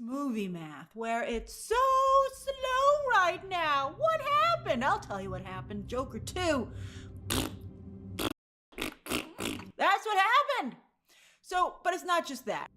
movie math where it's so slow right now. What happened? I'll tell you what happened. Joker 2. That's what happened. So, but it's not just that.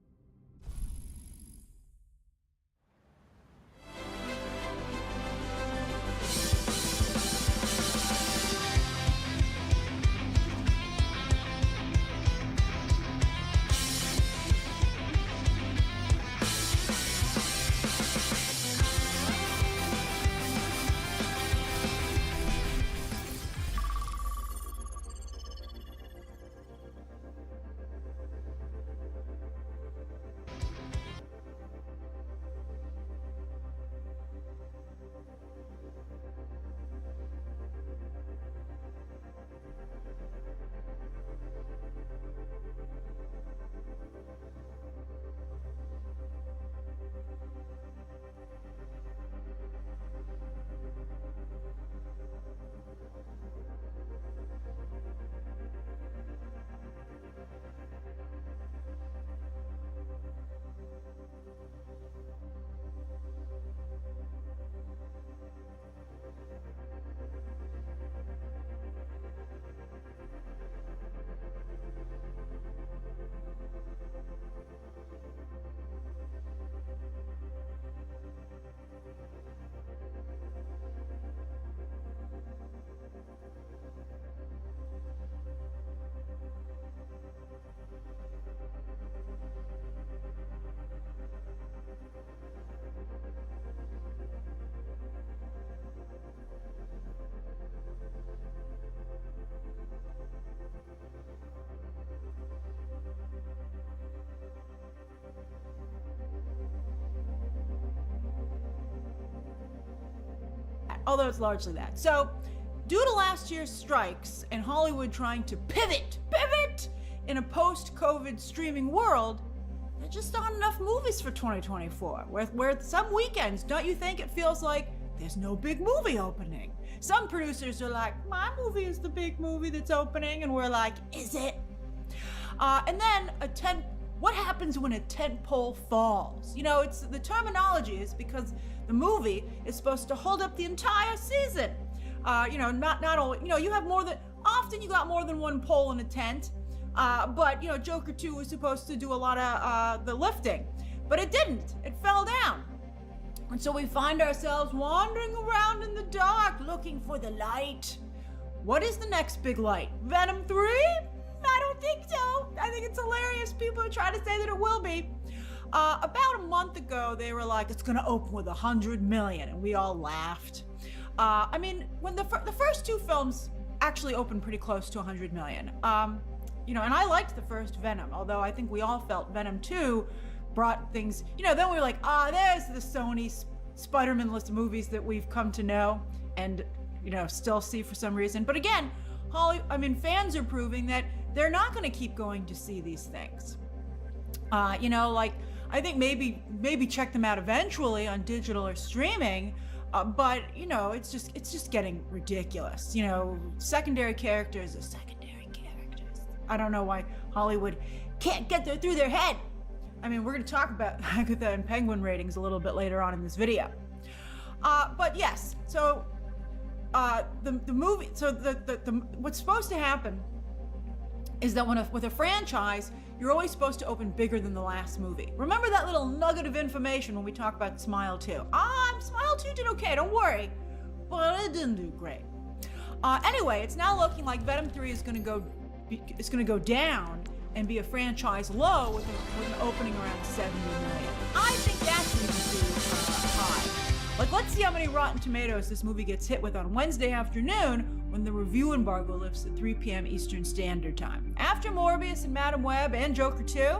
Although it's largely that. So, due to last year's strikes and Hollywood trying to pivot in a post-COVID streaming world, there just aren't enough movies for 2024. Where some weekends, don't you think it feels like there's no big movie opening? Some producers are like, my movie is the big movie that's opening, and we're like, is it? And then what happens when a tentpole falls? You know, it's the terminology is because the movie is supposed to hold up the entire season. Not all, you have often you got more than one pole in a tent, but, Joker 2 was supposed to do a lot of the lifting, but it didn't. It fell down. And so we find ourselves wandering around in the dark looking for the light. What is the next big light? Venom 3? I don't think so. I think it's hilarious. People are trying to say that it will be. About a month ago, they were like, it's gonna open with 100 million, and we all laughed. When the first two films actually opened pretty close to 100 million. And I liked the first Venom, although I think we all felt Venom 2 brought things, then we were like, there's the Sony Spider-Man-less movies that we've come to know and, still see for some reason. But again, fans are proving that they're not going to keep going to see these things. I think maybe check them out eventually on digital or streaming, but it's just getting ridiculous. Secondary characters are secondary characters. I don't know why Hollywood can't get through their head. We're going to talk about Agatha and Penguin ratings a little bit later on in this video. But yes, so the movie. So the what's supposed to happen is that with a franchise, you're always supposed to open bigger than the last movie. Remember that little nugget of information when we talk about Smile 2. Smile 2 did okay, don't worry, but it didn't do great. Anyway, it's now looking like Venom 3 is going to go down and be a franchise low with an opening around 70 million. I think that's even too high. Let's see how many Rotten Tomatoes this movie gets hit with on Wednesday afternoon when the review embargo lifts at 3 p.m. Eastern Standard Time. After Morbius and Madam Web and Joker 2,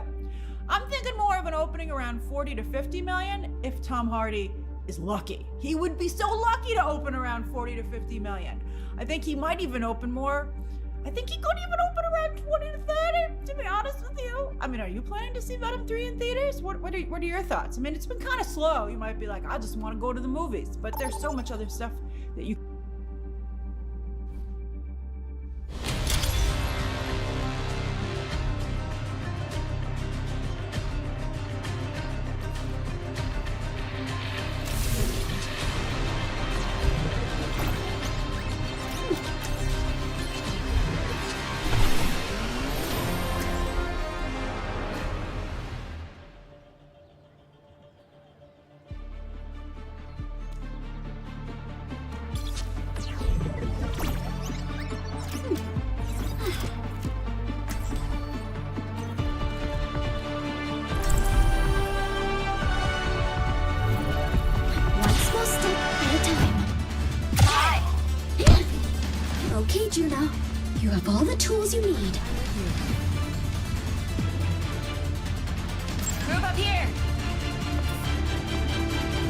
I'm thinking more of an opening around 40 to 50 million if Tom Hardy is lucky. He would be so lucky to open around 40 to 50 million. I think he might even open more. I think he could even open around 20 to 30, to be honest with you. Are you planning to see Venom 3 in theaters? What are your thoughts? It's been kind of slow. You might be like, I just want to go to the movies, but there's so much other stuff that you Okay, Juno. You have all the tools you need. Group up here!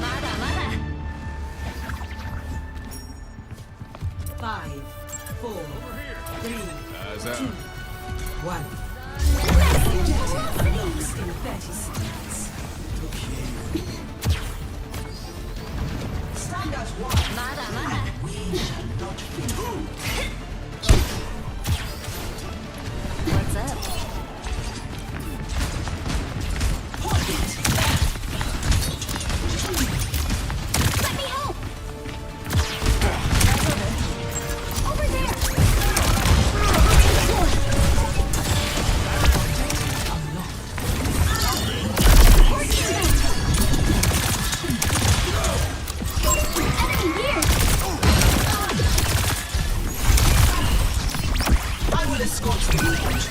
Mada, mada! 5, 4, 3, 2, 1. In 30 seconds. Stand as one. Mada, mada! We shall not fail. What's up? Hold it. Let me help! Over there! Enemy here! I will escort you out.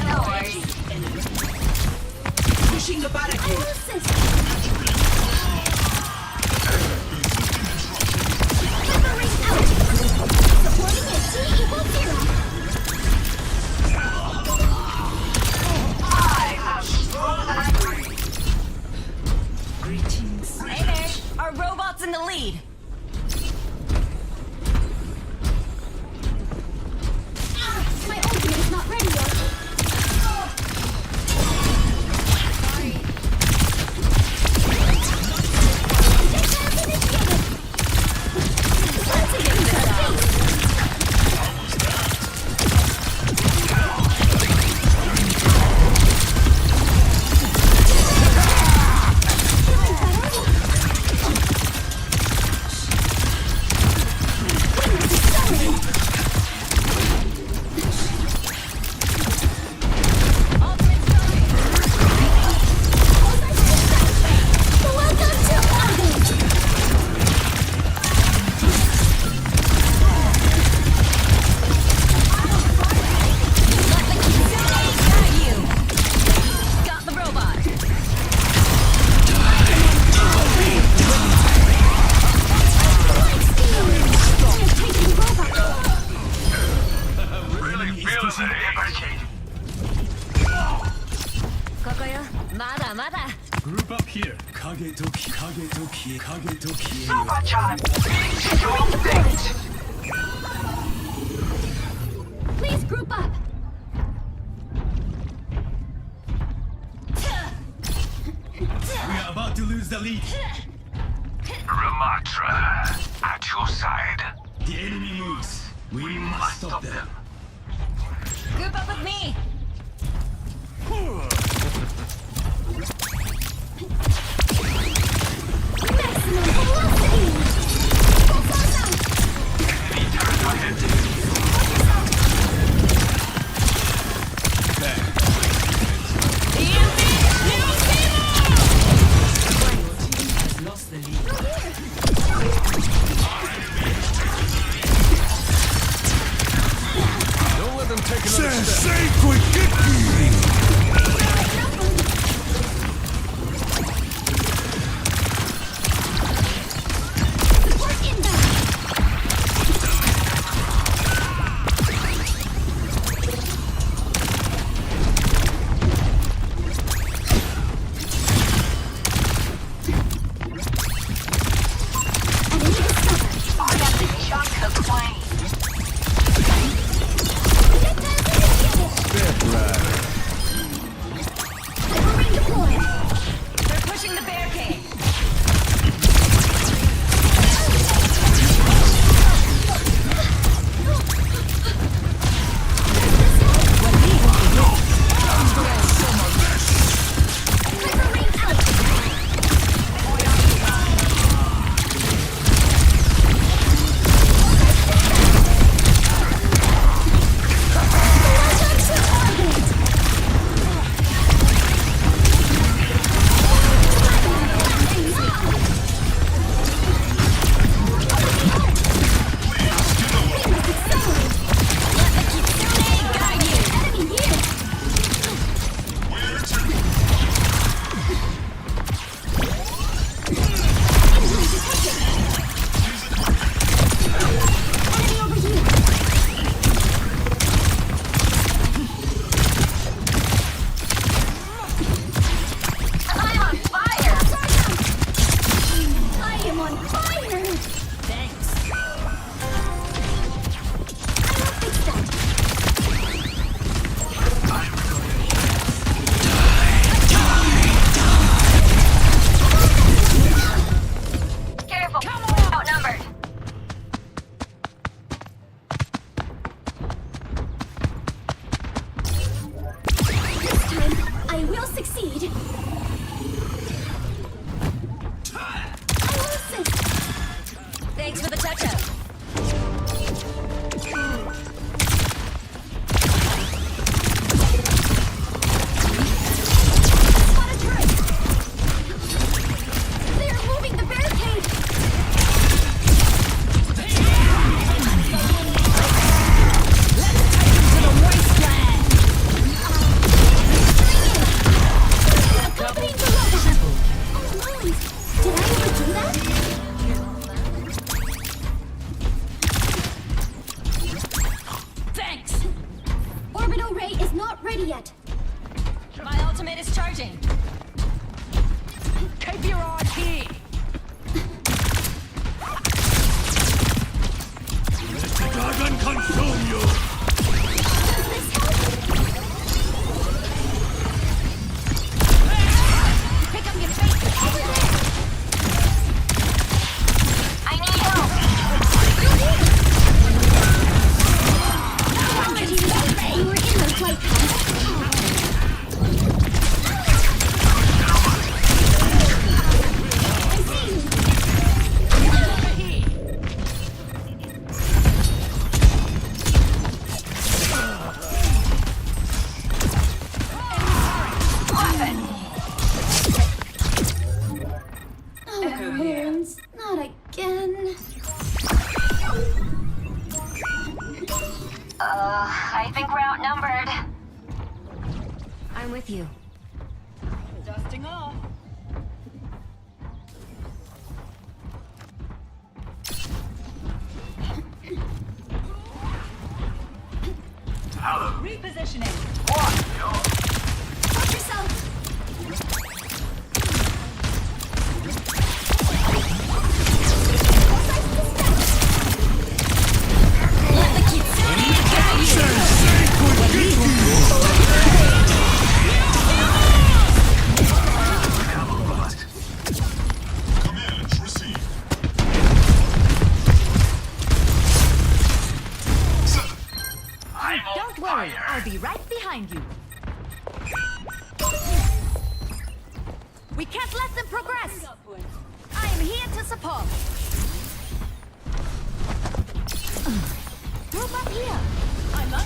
No worries. Pushing the I barricade. will assist. Peppering out. Supporting at T equals 0. I have strong agree. Greetings. Hey there! Our robot's in the lead! My ultimate is not ready yet. Sorry. Attack initiated. Let's get into space. Feeling better? Witness accelerating. Ultimate starting! Welcome to Orbit! Let the Kitsune guide you! Got the robot! Light speed! Taking the robot! Really feel the barricade. Kokoyo, mada, mada! Group up here. Kage to kie, kage to kie. Supercharge. Strong things. Please group up! We are about to lose the lead. Ramatra, at your side. The enemy moves. We must stop them. Group up with me! Maximum velocity! Full force out! Lost the lead. Don't let them take Thanks for the touch-up. Spot a turret! They're moving the barricade! To the wasteland! Accompanying below them! Oh, Lines! Did I ever do that? Thanks! Orbital ray is not ready yet. My ultimate is charging. Keep your eyes here! Let the dragon consume you! Does this help? Pick up your face! Over there! I need help! You were in the flight path. I see you. Oh, Lawrence, not again. I think we're outnumbered. I'm with you. Dusting off. Repositioning. Watch yourself. Let the kitsune guide you. Commands received. I'm on Don't worry, fire. I'll be right behind you. We can't let them progress. I am here to support. Group up here. I'm up.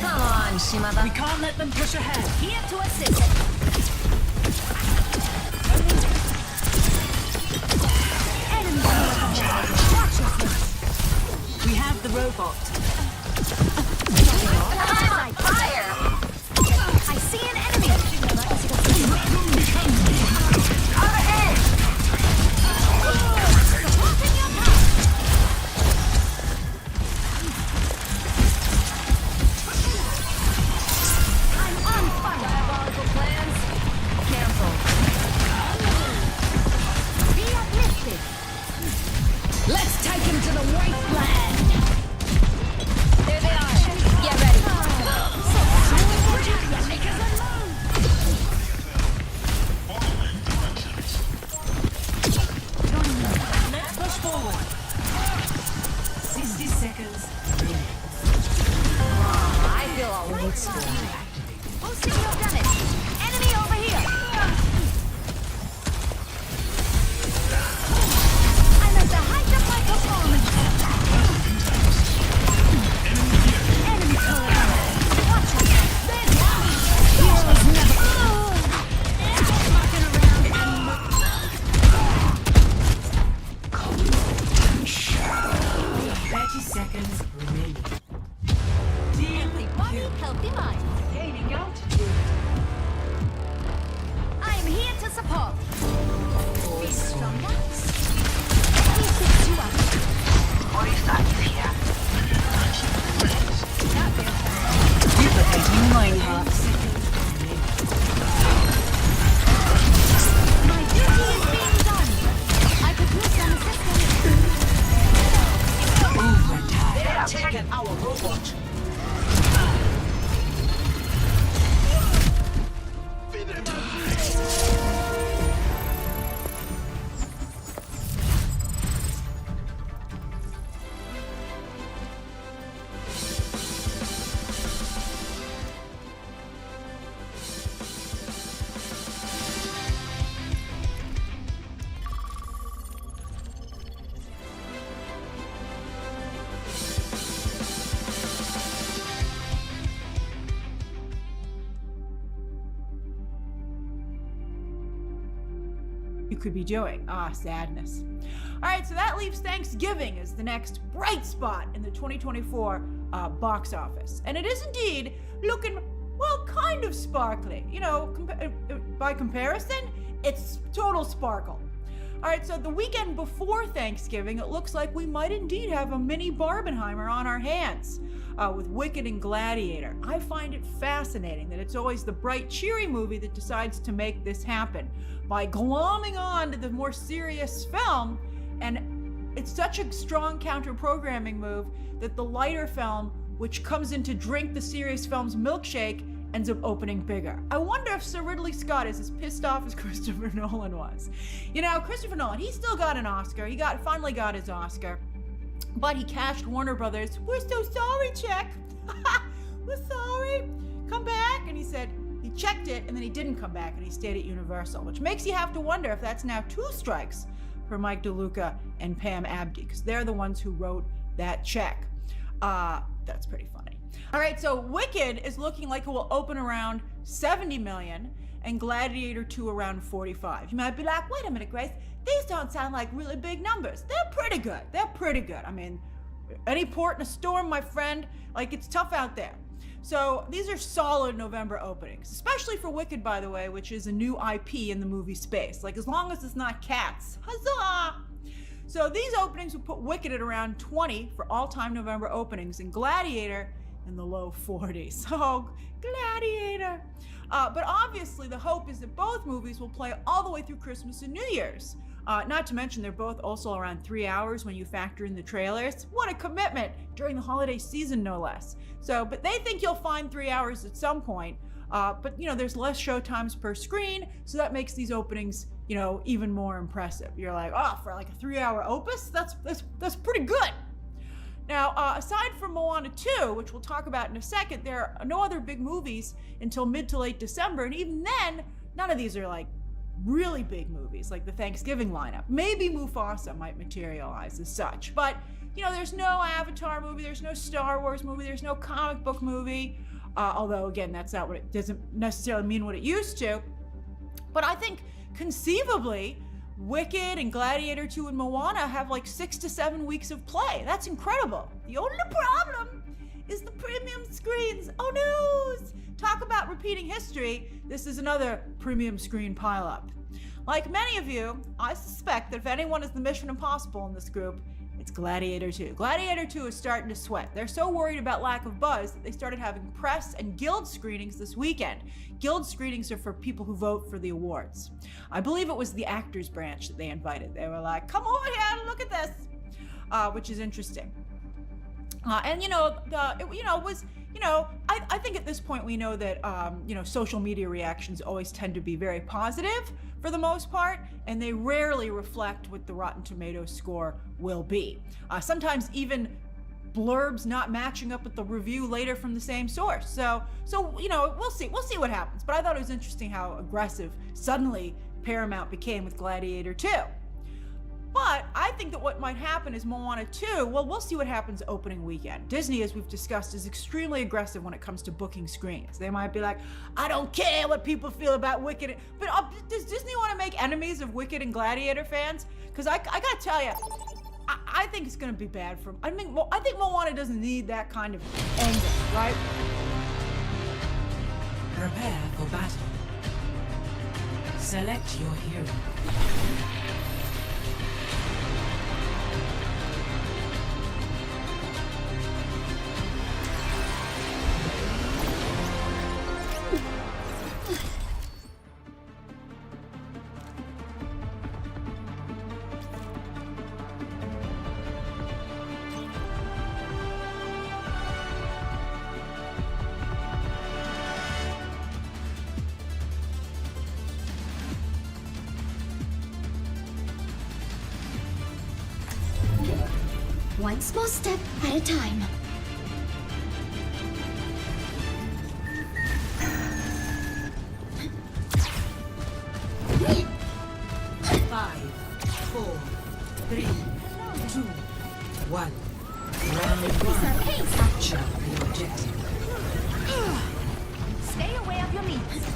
Come on, Shimada. We can't let them push ahead. Here to assist. Enemy watch yourself. We have the robot. Fire! I see an enemy. Overhead. Supporting your path. I'm on fire. Diabolical plans. Cancel. Be uplifted. Let's take him to the wasteland. There they are. Get ready. Let's push forward. 60 seconds. I feel all right. Boosting your damage. Enemy over here. I'm at the height of my performance. Enemy turret. Watch out. Heroes never. Fucking around anymore. 30 seconds remaining. Healthy body, healthy mind. Gaining altitude. I am here to support. Be stronger. Let me fix you up. Duplicating mine hearts. My duty is being done. I could use some assistance. They have taken our robot. you could be doing. Sadness. All right, so that leaves Thanksgiving as the next bright spot in the 2024 box office. And it is indeed looking, well, kind of sparkly. You know, by comparison, it's total sparkle. All right, so the weekend before Thanksgiving, it looks like we might indeed have a mini Barbenheimer on our hands with Wicked and Gladiator. I find it fascinating that it's always the bright, cheery movie that decides to make this happen by glomming on to the more serious film. And it's such a strong counter-programming move that the lighter film, which comes in to drink the serious film's milkshake, ends up opening bigger. I wonder if Sir Ridley Scott is as pissed off as Christopher Nolan was. You know, Christopher Nolan, he still got an Oscar. He finally got his Oscar. But he cashed Warner Brothers. "We're so sorry, check." "We're sorry. Come back." And he said he checked it and then he didn't come back and he stayed at Universal, which makes you have to wonder if that's now 2 strikes for Mike DeLuca and Pam Abdy, because they're the ones who wrote that check. That's pretty funny. All right, so Wicked is looking like it will open around 70 million and Gladiator 2 around 45. You might be like, wait a minute, Grace, these don't sound like really big numbers. They're pretty good. They're pretty good. I mean, any port in a storm, my friend, like it's tough out there. So these are solid November openings, especially for Wicked, by the way, which is a new IP in the movie space. Like as long as it's not Cats, huzzah! So these openings will put Wicked at around 20 for all-time November openings and Gladiator in the low 40s. Oh, Gladiator. But obviously the hope is that both movies will play all the way through Christmas and New Year's. Not to mention they're both also around 3 hours when you factor in the trailers. What a commitment during the holiday season, no less. So, but they think you'll find 3 hours at some point. But you know, there's less show times per screen, so that makes these openings, you know, even more impressive. You're like, oh, for like a 3-hour opus, that's pretty good. Now, aside from Moana 2, which we'll talk about in a second, there are no other big movies until mid to late December, and even then, none of these are like really big movies, like the Thanksgiving lineup. Maybe Mufasa might materialize as such, but you know, there's no Avatar movie, there's no Star Wars movie, there's no comic book movie, although again, that's not what it doesn't necessarily mean what it used to. But I think conceivably, Wicked and Gladiator 2 and Moana have like 6 to 7 weeks of play. That's incredible. The only problem is the premium screens. Oh no! Talk about repeating history. This is another premium screen pileup. Like many of you, I suspect that if anyone is the Mission Impossible in this group, it's Gladiator 2. Gladiator 2 is starting to sweat. They're so worried about lack of buzz that they started having press and guild screenings this weekend. Guild screenings are for people who vote for the awards. I believe it was the actors branch that they invited. They were like, come over here and look at this, which is interesting. And you know, I think at this point we know that social media reactions always tend to be very positive for the most part, and they rarely reflect what the Rotten Tomatoes score will be. Sometimes even blurbs not matching up with the review later from the same source. So you know, we'll see what happens. But I thought it was interesting how aggressive suddenly Paramount became with Gladiator 2. But I think that what might happen is Moana 2, well, we'll see what happens opening weekend. Disney, as we've discussed, is extremely aggressive when it comes to booking screens. They might be like, I don't care what people feel about Wicked. But does Disney want to make enemies of Wicked and Gladiator fans? Because I gotta tell you, I think it's gonna be bad for them. I think Moana doesn't need that kind of anger, right? Prepare for battle. Select your hero. One small step at a time. Five, 4, 3, 2, 1. Round one. Capture the objective. Stay away of your meats.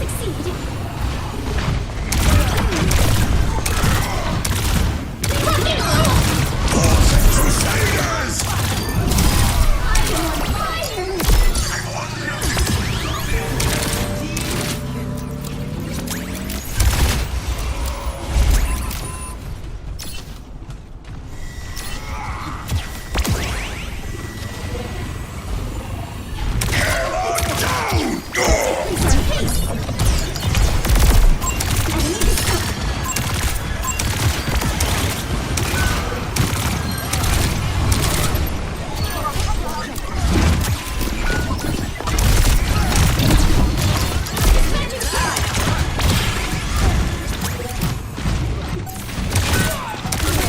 succeed. Crusaders!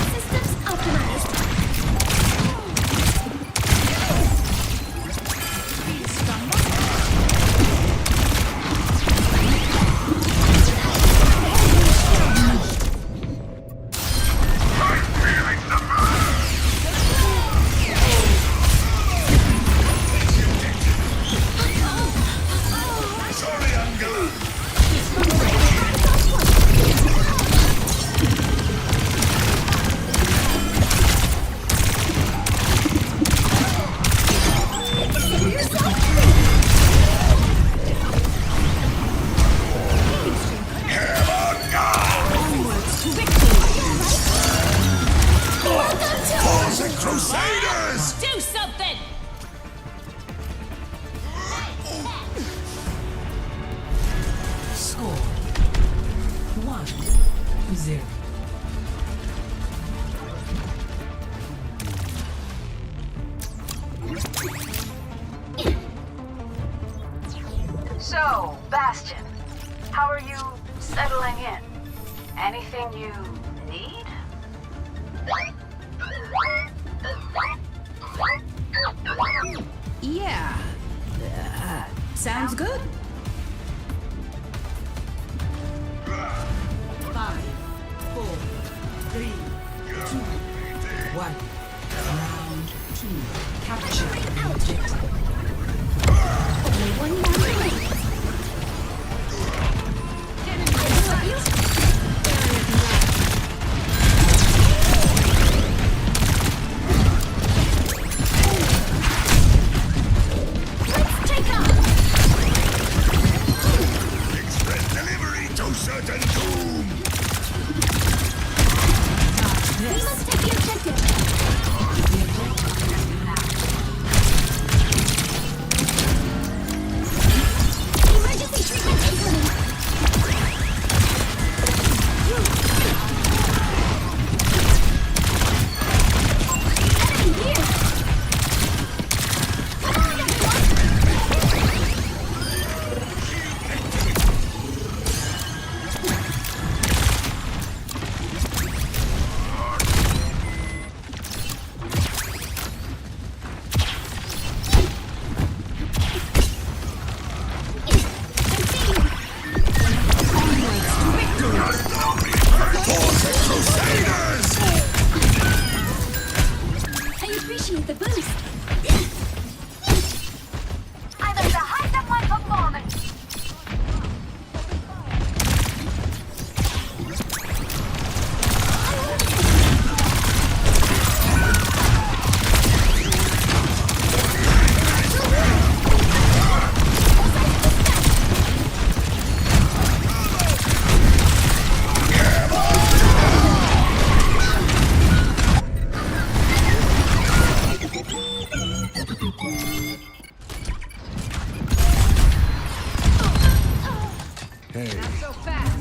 Systems optimized. Sorry, Angela. Crusaders! Do something! Score 1-0. So, Bastion, how are you settling in? Anything you need? Yeah. Sounds good. 5, 4, 3, 2, 1. Round 2. Capture the objective. Only one more minute. Let's take off. Express delivery to certain doom! We must take the objective. Emergency treatment incoming. Enemy here. Come on, everyone. Crusaders! I appreciate the boost. I'm at the height of my performance! Hey, So fast.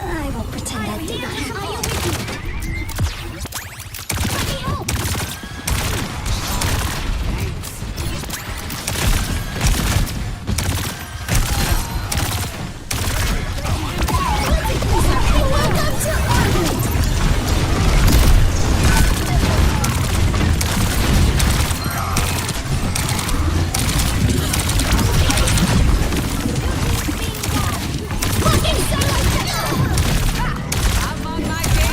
I won't pretend I did not have I am with you. Let me help. Welcome to orbit. Fucking satellite. I'm on my game.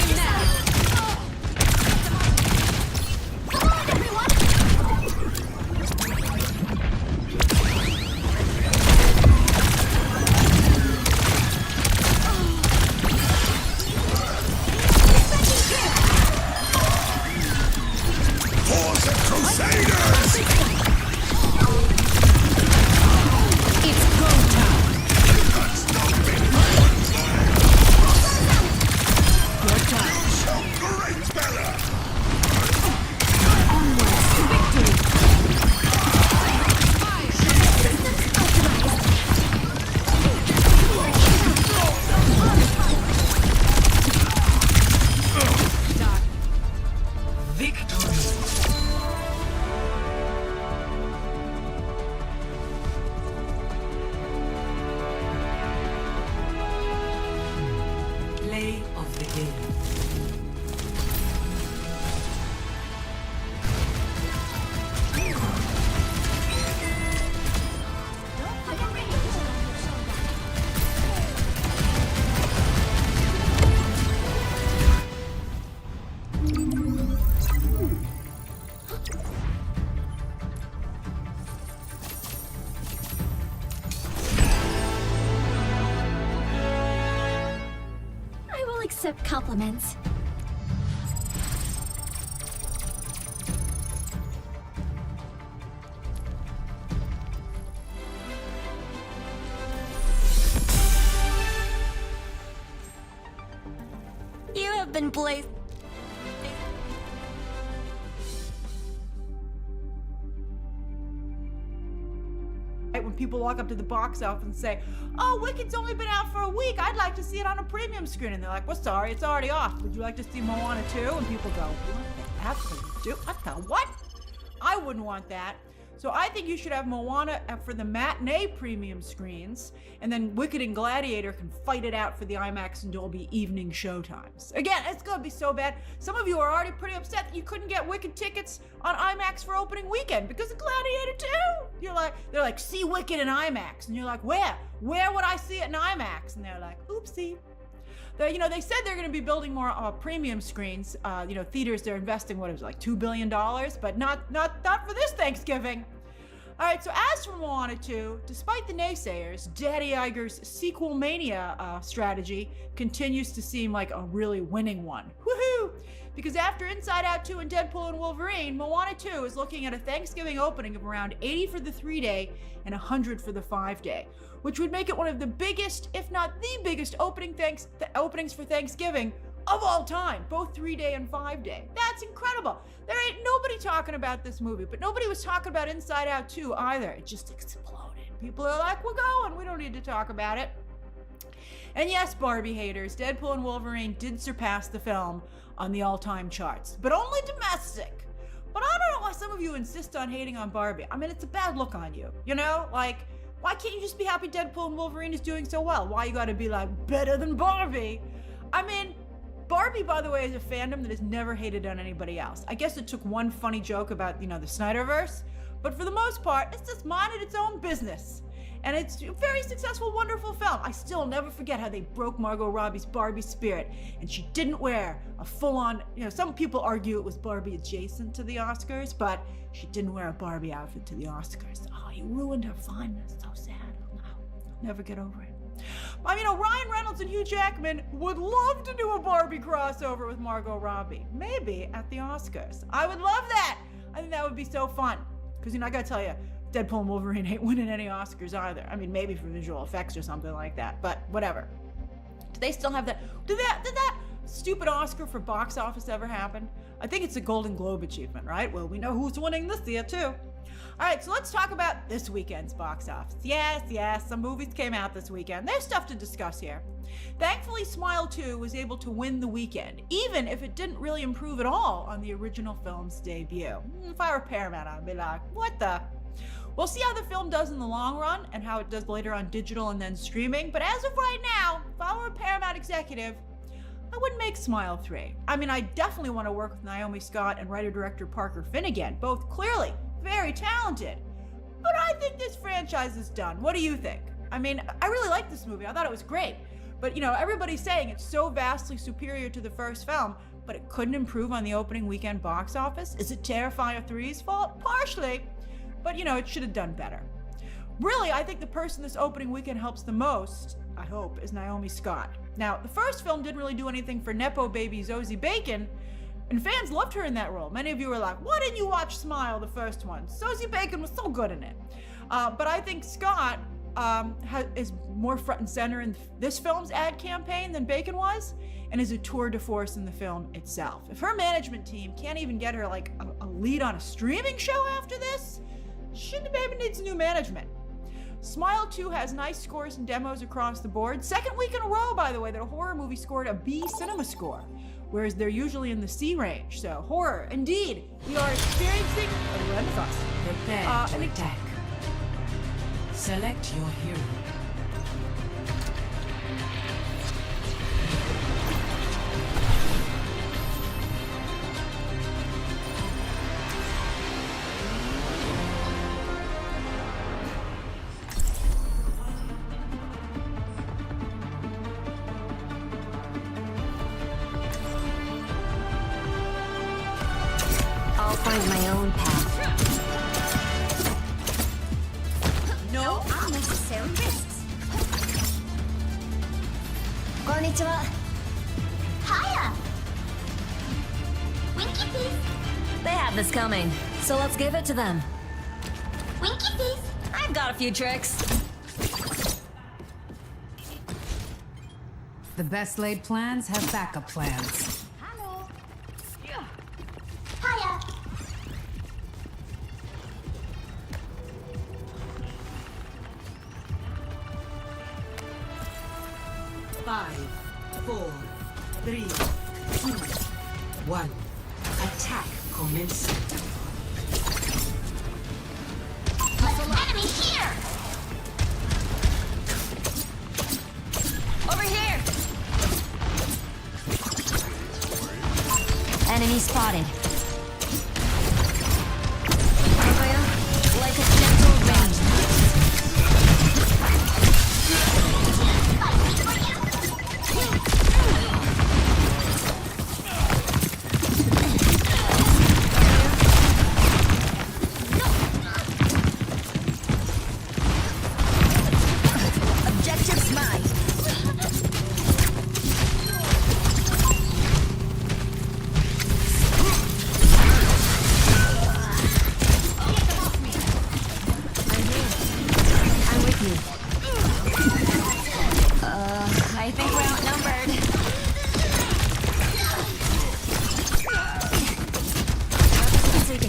accept compliments. You have been blazed. Right, when people walk up to the box office and say, "Oh, Wicked's only been out for a week. I'd like to see it on a premium screen." And they're like, "Well, sorry, it's already off. Would you like to see Moana 2?" And people go, "What the do? What the what?" I wouldn't want that. So I think you should have Moana for the matinee premium screens, and then Wicked and Gladiator can fight it out for the IMAX and Dolby evening showtimes. Again, it's gonna be so bad. Some of you are already pretty upset that you couldn't get Wicked tickets on IMAX for opening weekend because of Gladiator 2. They're like, see Wicked in IMAX, and you're like, where? Where would I see it in IMAX? And they're like, oopsie. They said they're going to be building more premium screens. Theaters, they're investing, like $2 billion, but not for this Thanksgiving. All right, so as for Moana 2, despite the naysayers, Daddy Iger's sequel mania strategy continues to seem like a really winning one. Woohoo! Because after Inside Out 2 and Deadpool and Wolverine, Moana 2 is looking at a Thanksgiving opening of around 80 for the 3-day and 100 for the 5-day, which would make it one of the biggest, if not the biggest, openings for Thanksgiving of all time, both 3-day and 5-day. That's incredible. There ain't nobody talking about this movie, but nobody was talking about Inside Out 2 either. It just exploded. People are like, we're going. We don't need to talk about it. And yes, Barbie haters, Deadpool and Wolverine did surpass the film on the all-time charts, but only domestic. But I don't know why some of you insist on hating on Barbie. I mean, it's a bad look on you, Like, why can't you just be happy Deadpool and Wolverine is doing so well? Why you gotta be like, better than Barbie? I mean, Barbie, by the way, is a fandom that has never hated on anybody else. I guess it took one funny joke about, the Snyderverse, but for the most part, it's just minded its own business. And it's a very successful, wonderful film. I still never forget how they broke Margot Robbie's Barbie spirit, and she didn't wear a full-on, some people argue it was Barbie adjacent to the Oscars, but she didn't wear a Barbie outfit to the Oscars. Oh, you ruined her fineness. So sad. I'll never get over it. I mean, Ryan Reynolds and Hugh Jackman would love to do a Barbie crossover with Margot Robbie. Maybe at the Oscars. I would love that. I think that would be so fun. Because, I gotta tell you, Deadpool and Wolverine ain't winning any Oscars either. I mean, maybe for visual effects or something like that, but whatever. Do they still have that? Did that stupid Oscar for box office ever happen? I think it's a Golden Globe achievement, right? Well, we know who's winning this year, too. All right, so let's talk about this weekend's box office. Yes, some movies came out this weekend. There's stuff to discuss here. Thankfully, Smile 2 was able to win the weekend, even if it didn't really improve at all on the original film's debut. If I were Paramount, I'd be like, what the? We'll see how the film does in the long run and how it does later on digital and then streaming, but as of right now, if I were a Paramount executive, I wouldn't make Smile 3. I mean, I definitely want to work with Naomi Scott and writer-director Parker Finnegan, both clearly very talented. But I think this franchise is done. What do you think? I mean, I really liked this movie. I thought it was great. But, everybody's saying it's so vastly superior to the first film, but it couldn't improve on the opening weekend box office. Is it Terrifier 3's fault? Partially. But, it should have done better. Really, I think the person this opening weekend helps the most, I hope, is Naomi Scott. Now, the first film didn't really do anything for Nepo baby Zoe Bacon, and fans loved her in that role. Many of you were like, why didn't you watch Smile, the first one? Zoe Bacon was so good in it. But I think Scott is more front and center in this film's ad campaign than Bacon was, and is a tour de force in the film itself. If her management team can't even get her like a lead on a streaming show after this, shouldn't maybe needs new management. Smile 2 has nice scores and demos across the board. Second week in a row, by the way, that a horror movie scored a B cinema score, whereas they're usually in the C range. So horror, indeed, we are experiencing a renaissance. Prepare to attack. Select your hero. I'll find my own path. No unnecessary risks. Konnichiwa. have this coming, so let's give it to them. Winky face. I've got a few tricks. The best laid plans have backup plans. Hello. Hiya. 5, 4, 3, 2, 1. Attack commencing. Enemy here. Over here! Enemy spotted. Like a gentle rain. Objective's mine. I'm with you. I think we're outnumbered. Take it.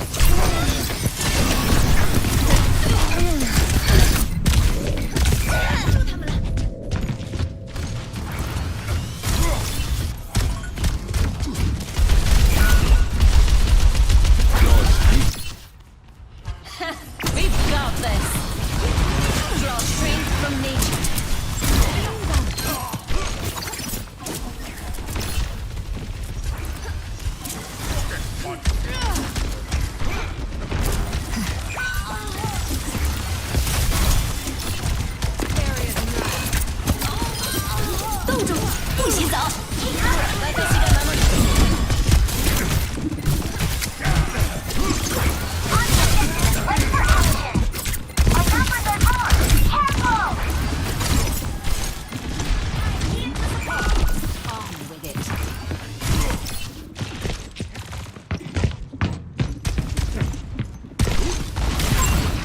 We've got this. Draw strength from nature.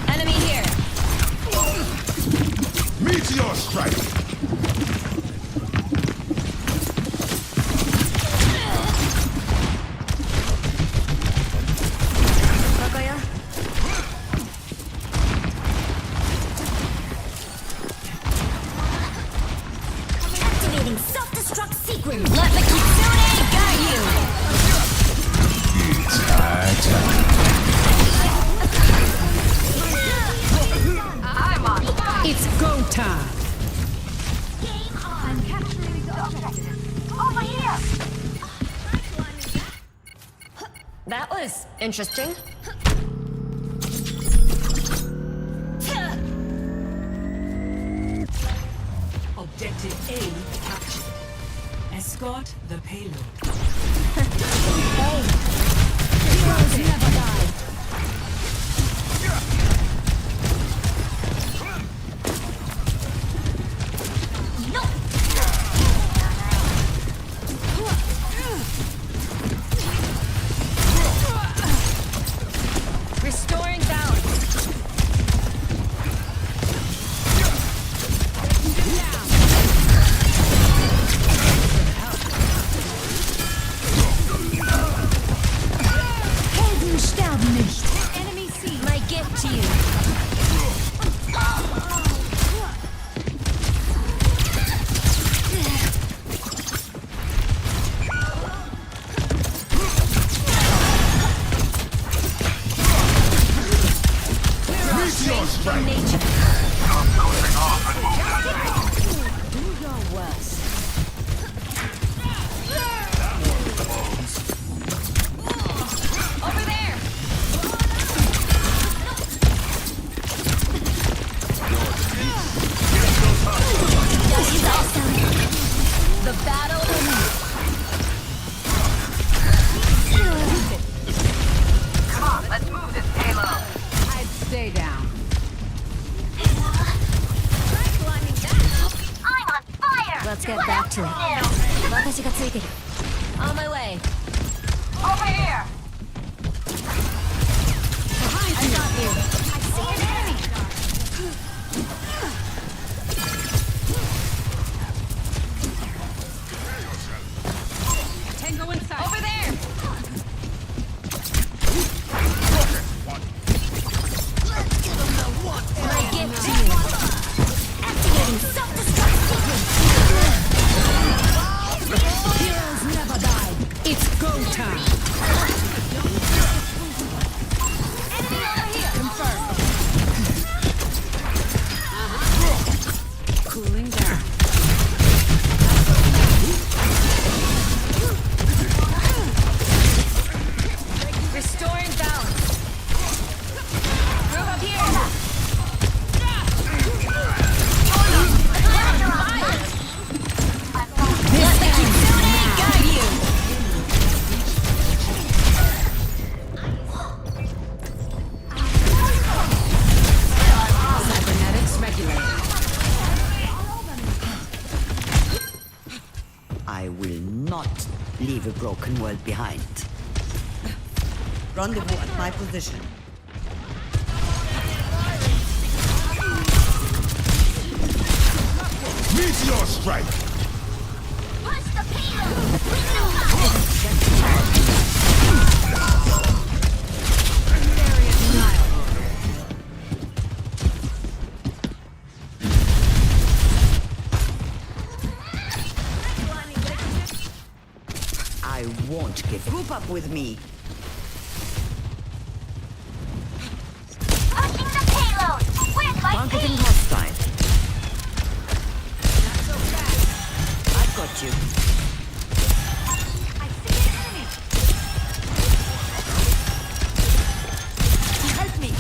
Enemy here. Meteor strike! Activating self-destruct sequence. Let the Kitsune guide you. I'm on fire. It's go time. Game on. I'm capturing the objective. Over here. That was interesting. Objective A captured. Escort the payload. Heroes never die. Restoring balance. Helden sterben nicht. Enemy C. My gift to you. Meteor strike! Nature. Closing off and moving. Do your worst. Over there. The battle Come on, let's move this payload. I'd stay down. I'm on fire. Let's get back to it. 私がついてる. On my way. Over here. here. I see an enemy. Tango inside. Over there. My gift to you. Activating self-destruct sequence. Heroes never die. It's go time. Enemy over here. Confirmed. Cooling down. Restoring balance. Move up here. Let the Kitsune guide you. Cybernetics regulated. I will not leave a broken world behind. Rendezvous at my position. Meteor strike! Push the payload. Bring them up. I won't give group up with me. Pushing the payload. Where's my Targeting team? hostile. I've got you. I see an enemy. Help me.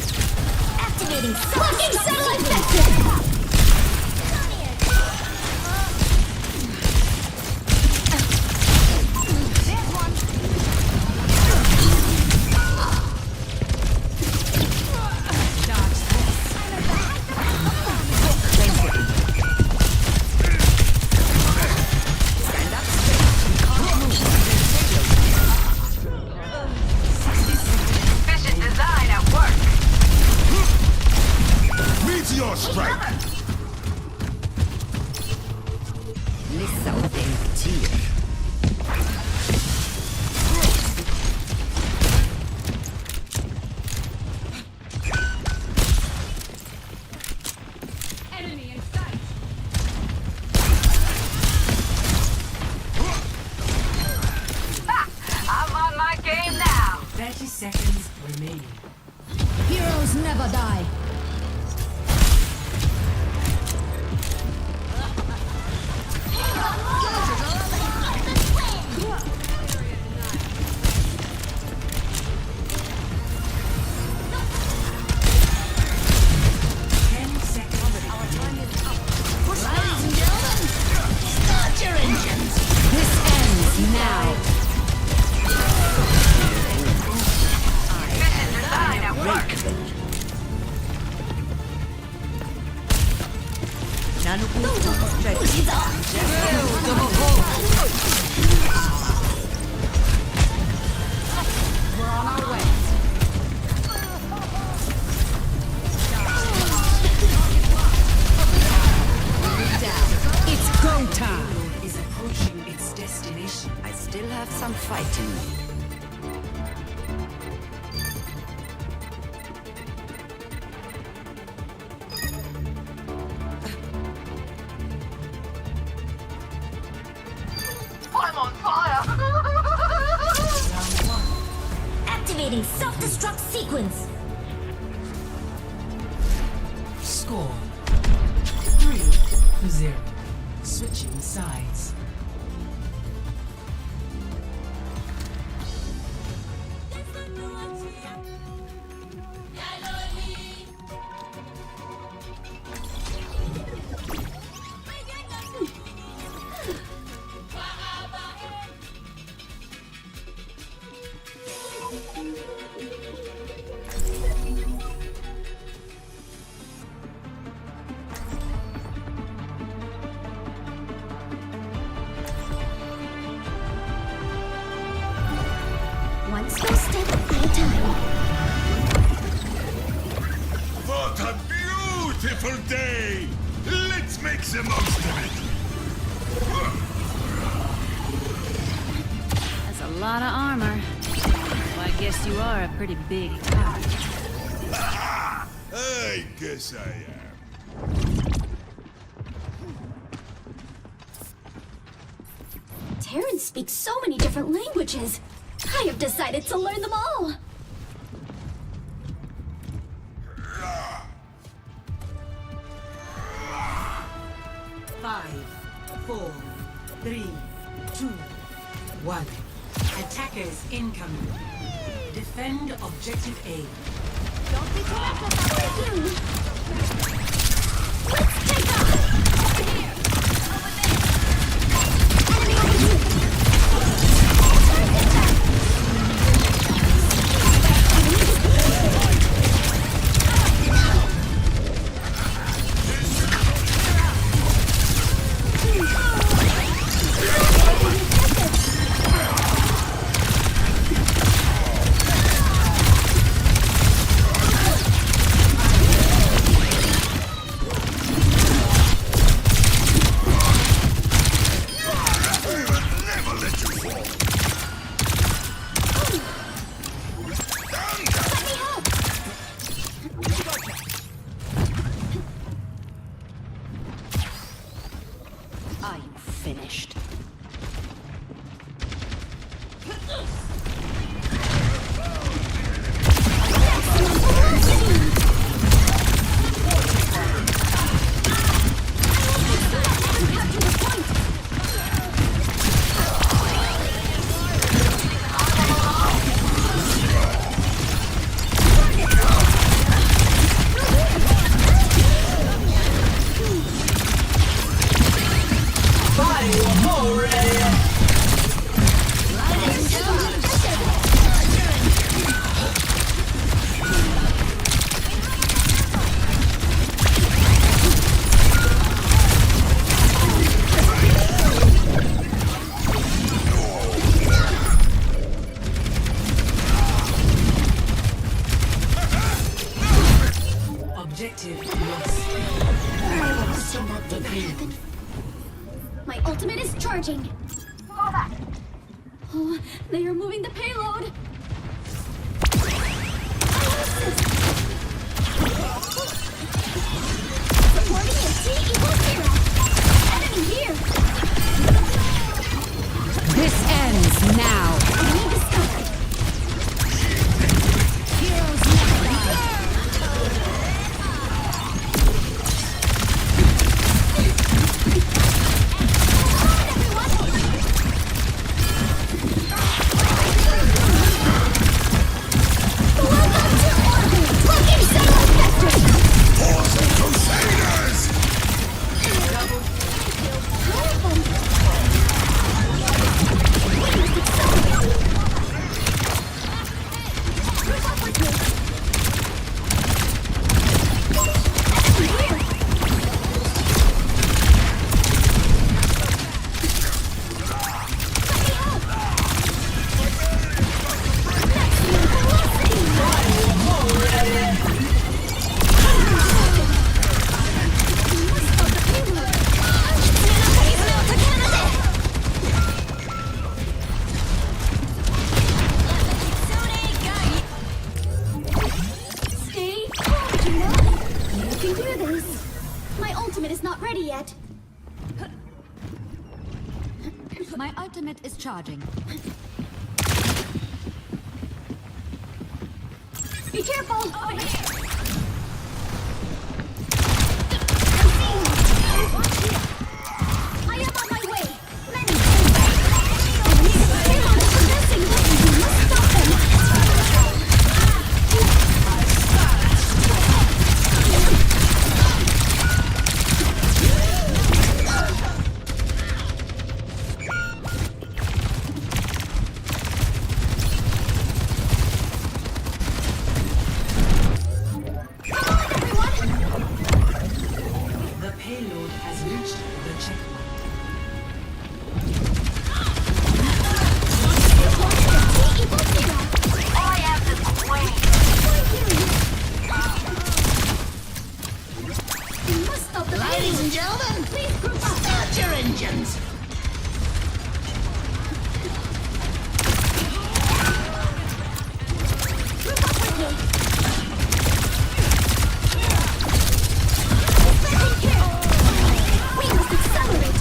Activating self-destruct sequence. There's one. Stand up straight. You can't move. Efficient design at work. Meteor strike! Lissa och empty. Enemy in sight. I'm on my game now. 30 seconds remaining. Heroes never die. This ends now. Efficient design at work. We're on our way. It's go time. Is approaching its destination. I still have some fight in me. I'm on fire. Activating self-destruct sequence. Score 3-0. Switching sides. What a beautiful day! Let's make the most of it! That's a lot of armor. Well, I guess you are a pretty big target. I guess I am. Terran speaks so many different languages. I have decided to learn them all. Five, 4, 3, 2, 1. Attackers incoming. Defend objective A. Don't be too anxious. Let's take off. Over here. Over there. Enemy over here. Target that. Are you finished? Objective lost. I will pretend that did not happen. My ultimate is charging. Move that. Oh, they are moving the payload. Supporting at T equals 0. Enemy here. This ends now. Enemy discovered. Heroes never die. Welcome to orbit. Looking satellite vector. Crusaders! Stay calm, Gina. You can do this. My ultimate is not ready yet. My ultimate is charging. Be careful! Over here! I am on my way! Many enemies! Payload is progressing! You must stop them! The payload has reached the checkpoint. T equals 0. I am the queen. Ladies and gentlemen, please group up. Start your engines. Group up with me. Second kill. We must accelerate.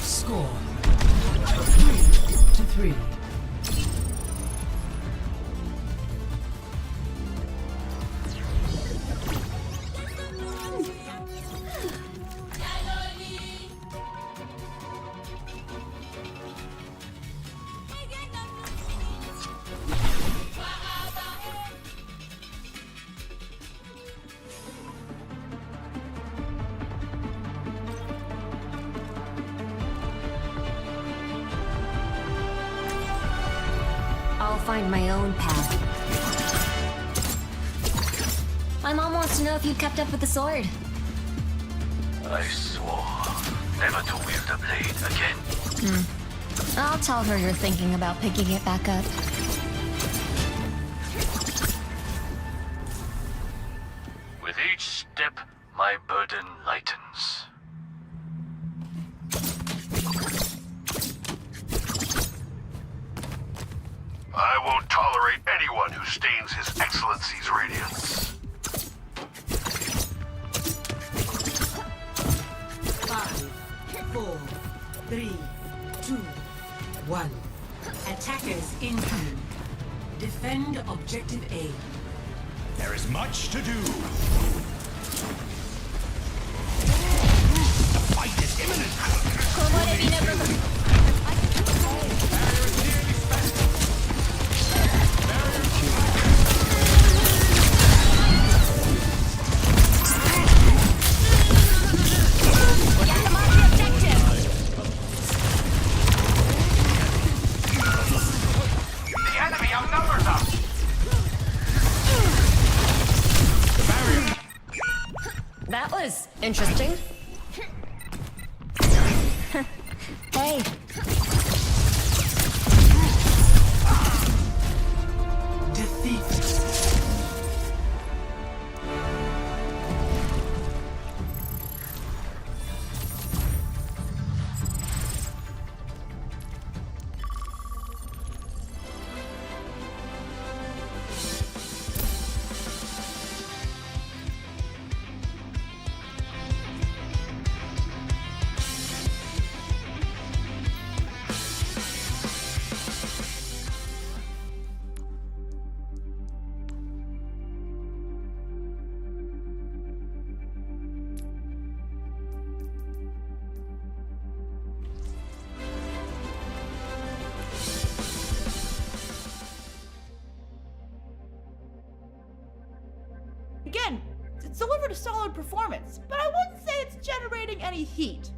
Score 3-3. I'll find my own path. My mom wants to know if you kept up with the sword. I swore never to wield the blade again. I'll tell her you're thinking about picking it back up. With each step, my burden lightens. I won't tolerate anyone who stains His Excellency's radiance. 5, 4, 3, 2, 1. Attackers incoming. Defend objective A. There is much to do. The fight is imminent. The enemy outnumbers us! That was interesting. Hey. Defeat. Again, it's delivered a solid performance, but I wouldn't say it's generating any heat.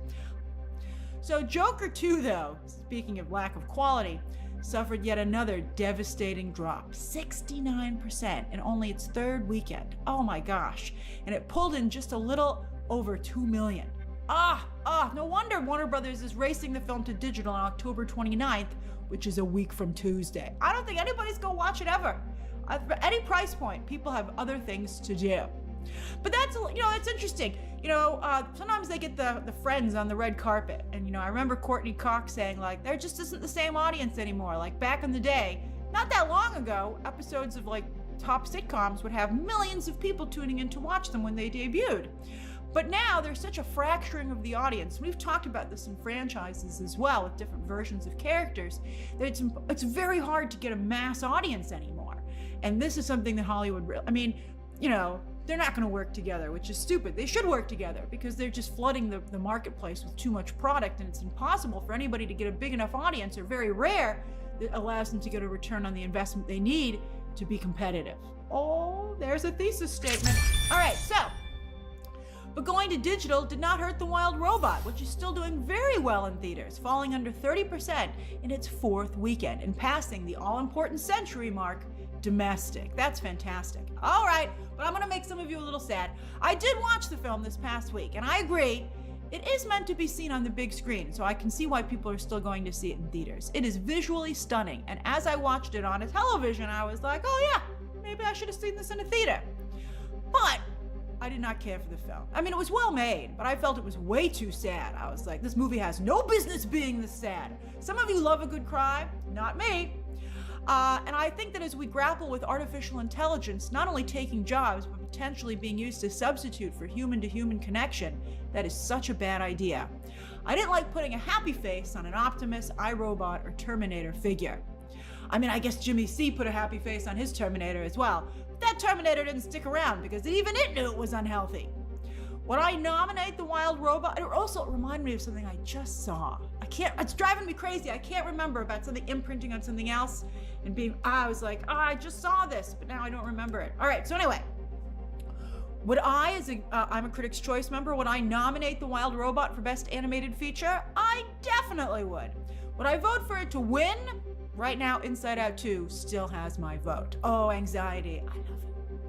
So Joker 2, though, speaking of lack of quality, suffered yet another devastating drop, 69% in only its third weekend. Oh my gosh. And it pulled in just a little over 2 million. No wonder Warner Brothers is racing the film to digital on October 29th, which is a week from Tuesday. I don't think anybody's gonna watch it ever. For any price point, people have other things to do. But that's, it's interesting. Sometimes they get the friends on the red carpet. And, I remember Courtney Cox saying, like, there just isn't the same audience anymore. Like, back in the day, not that long ago, episodes of, like, top sitcoms would have millions of people tuning in to watch them when they debuted. But now there's such a fracturing of the audience. We've talked about this in franchises as well with different versions of characters. That it's very hard to get a mass audience anymore. And this is something that Hollywood, I mean, you know, they're not going to work together, which is stupid. They should work together because they're just flooding the marketplace with too much product, and it's impossible for anybody to get a big enough audience, or very rare, that allows them to get a return on the investment they need to be competitive. Oh, there's a thesis statement. All right, so, but going to digital did not hurt The Wild Robot, which is still doing very well in theaters, falling under 30% in its 4th weekend and passing the all-important century mark domestic. That's fantastic. All right, but I'm gonna make some of you a little sad. I did watch the film this past week, and I agree, it is meant to be seen on the big screen, so I can see why people are still going to see it in theaters. It is visually stunning, and as I watched it on a television, I was like, oh yeah, maybe I should have seen this in a theater. But I did not care for the film. I mean, it was well made, but I felt it was way too sad. I was like, this movie has no business being this sad. Some of you love a good cry, not me. And I think that as we grapple with artificial intelligence, not only taking jobs, but potentially being used as a substitute for human-to-human connection, that is such a bad idea. I didn't like putting a happy face on an Optimus, iRobot, or Terminator figure. I mean, I guess Jimmy C put a happy face on his Terminator as well, but that Terminator didn't stick around because even it knew it was unhealthy. Would I nominate The Wild Robot? It also reminded me of something I just saw. It's driving me crazy. I can't remember about something imprinting on something else and I was like, I just saw this, but now I don't remember it. All right, so anyway, would I, as I'm a Critics' Choice member, would I nominate The Wild Robot for Best Animated Feature? I definitely would. Would I vote for it to win? Right now, Inside Out 2 still has my vote. Oh, anxiety, I love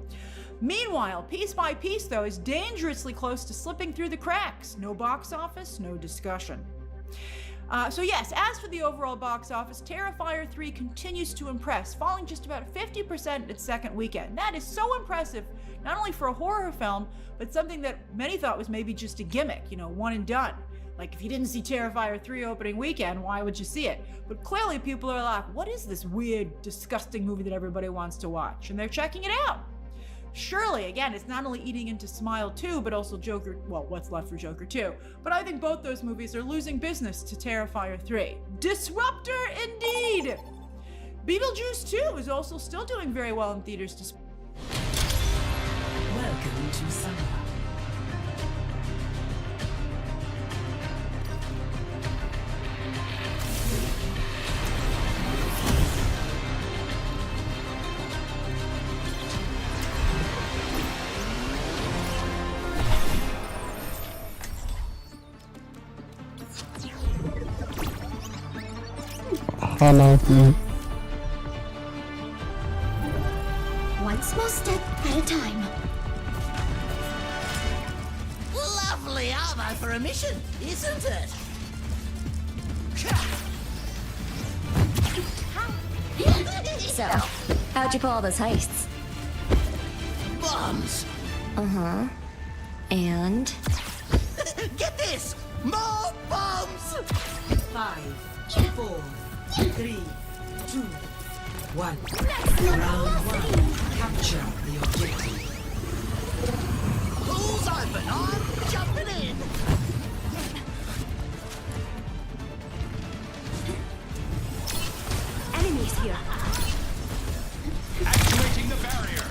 it. Meanwhile, Piece by Piece, though, is dangerously close to slipping through the cracks. No box office, no discussion. So yes, as for the overall box office, Terrifier 3 continues to impress, falling just about 50% its 2nd weekend. That is so impressive, not only for a horror film, but something that many thought was maybe just a gimmick, you know, one and done. Like, if you didn't see Terrifier 3 opening weekend, why would you see it? But clearly people are like, what is this weird, disgusting movie that everybody wants to watch? And they're checking it out. Surely, again, it's not only eating into Smile 2, but also Joker, well, what's left for Joker 2. But I think both those movies are losing business to Terrifier 3. Disruptor, indeed! Beetlejuice 2 is also still doing very well in theaters. Welcome to summer. One small step at a time. Lovely armor for a mission, isn't it? So, how'd you pull all those heists? Bombs! Uh-huh. And? Get this! More bombs! 5, 4, 3, 2, 1. Round 1. Capture the objective. Pool's open, I'm jumping in! Enemies here. Activating the barrier.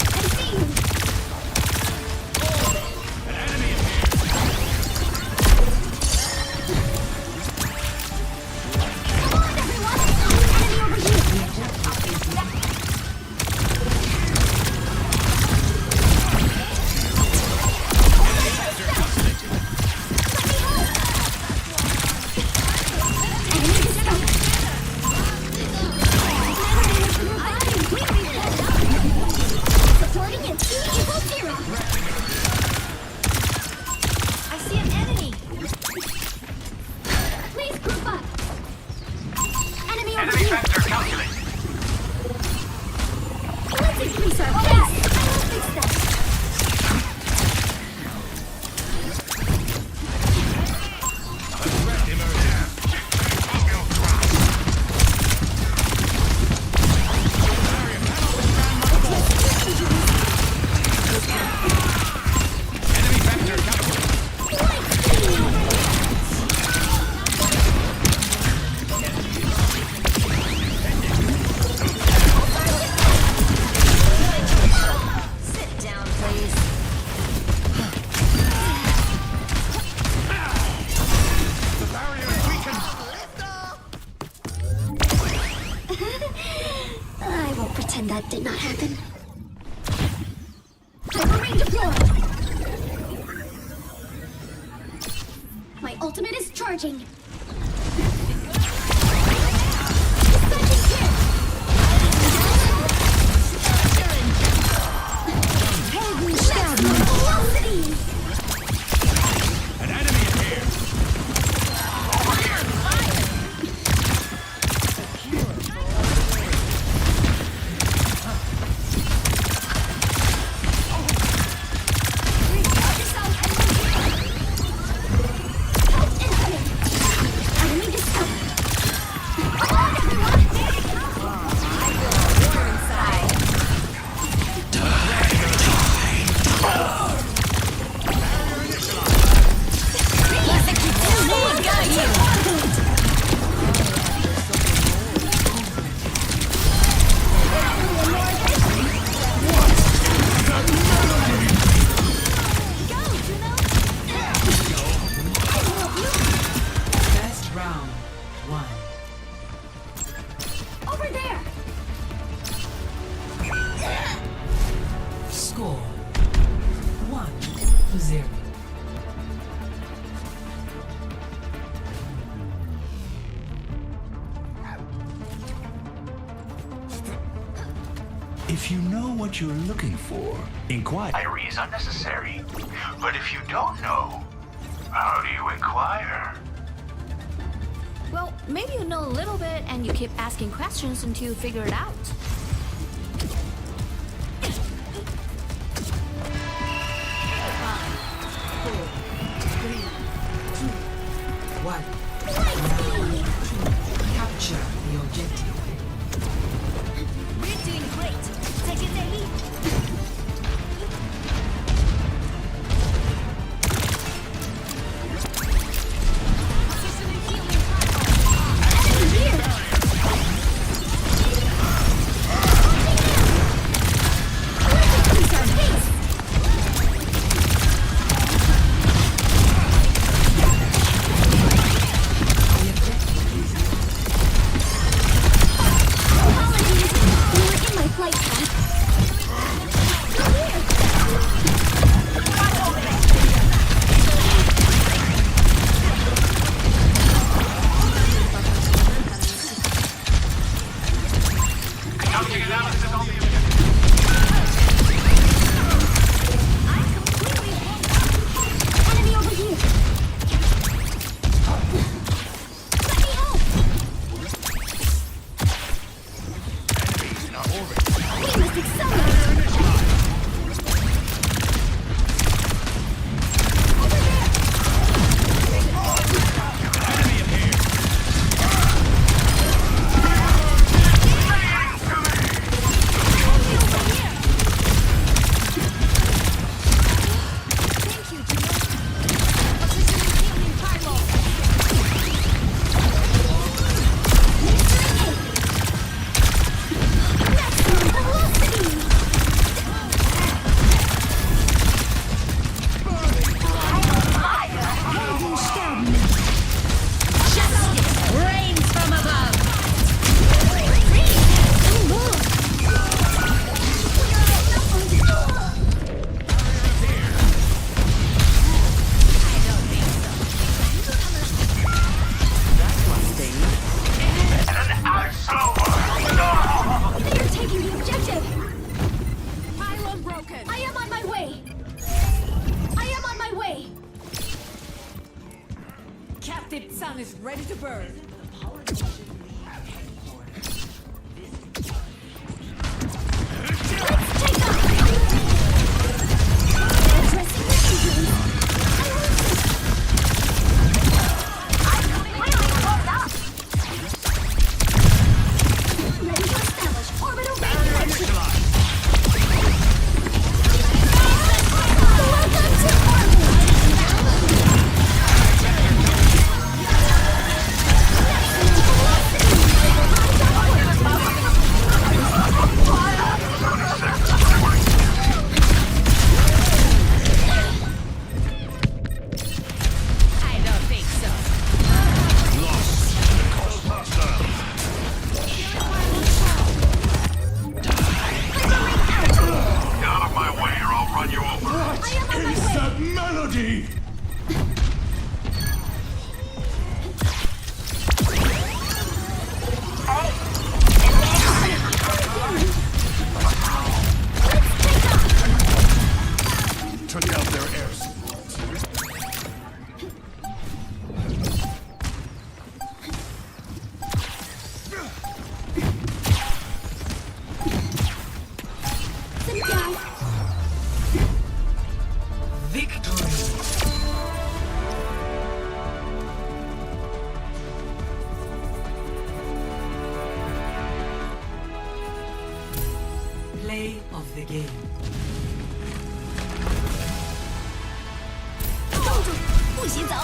I see you. An enemy in here. Come on, everyone! Enemy over here! Enemy discovered! that did not happen. Hyper deployed. My ultimate is charging. Dispatching here. Maximum velocity. An enemy here. Best round. 1. Over there. Score 1-0. If you know what you're looking for, inquire. Inquiry is unnecessary. But if you don't know, how do you inquire? Well, maybe you know a little bit and you keep asking questions until you figure it out. One. Round 2. Capture the objective. We're doing great. Take it, Daily. sun is ready to burn. Play of the game. 冻住，不许走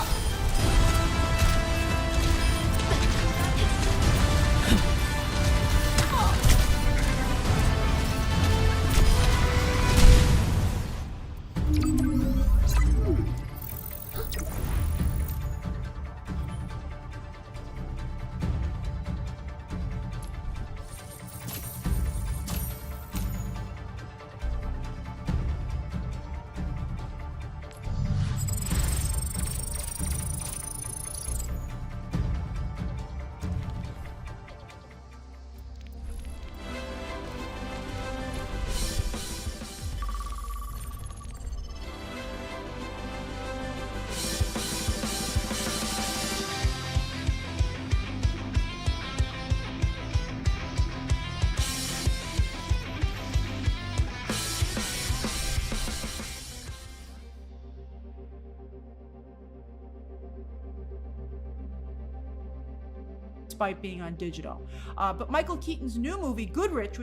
！Despite being on digital. But Michael Keaton's new movie, Goodrich,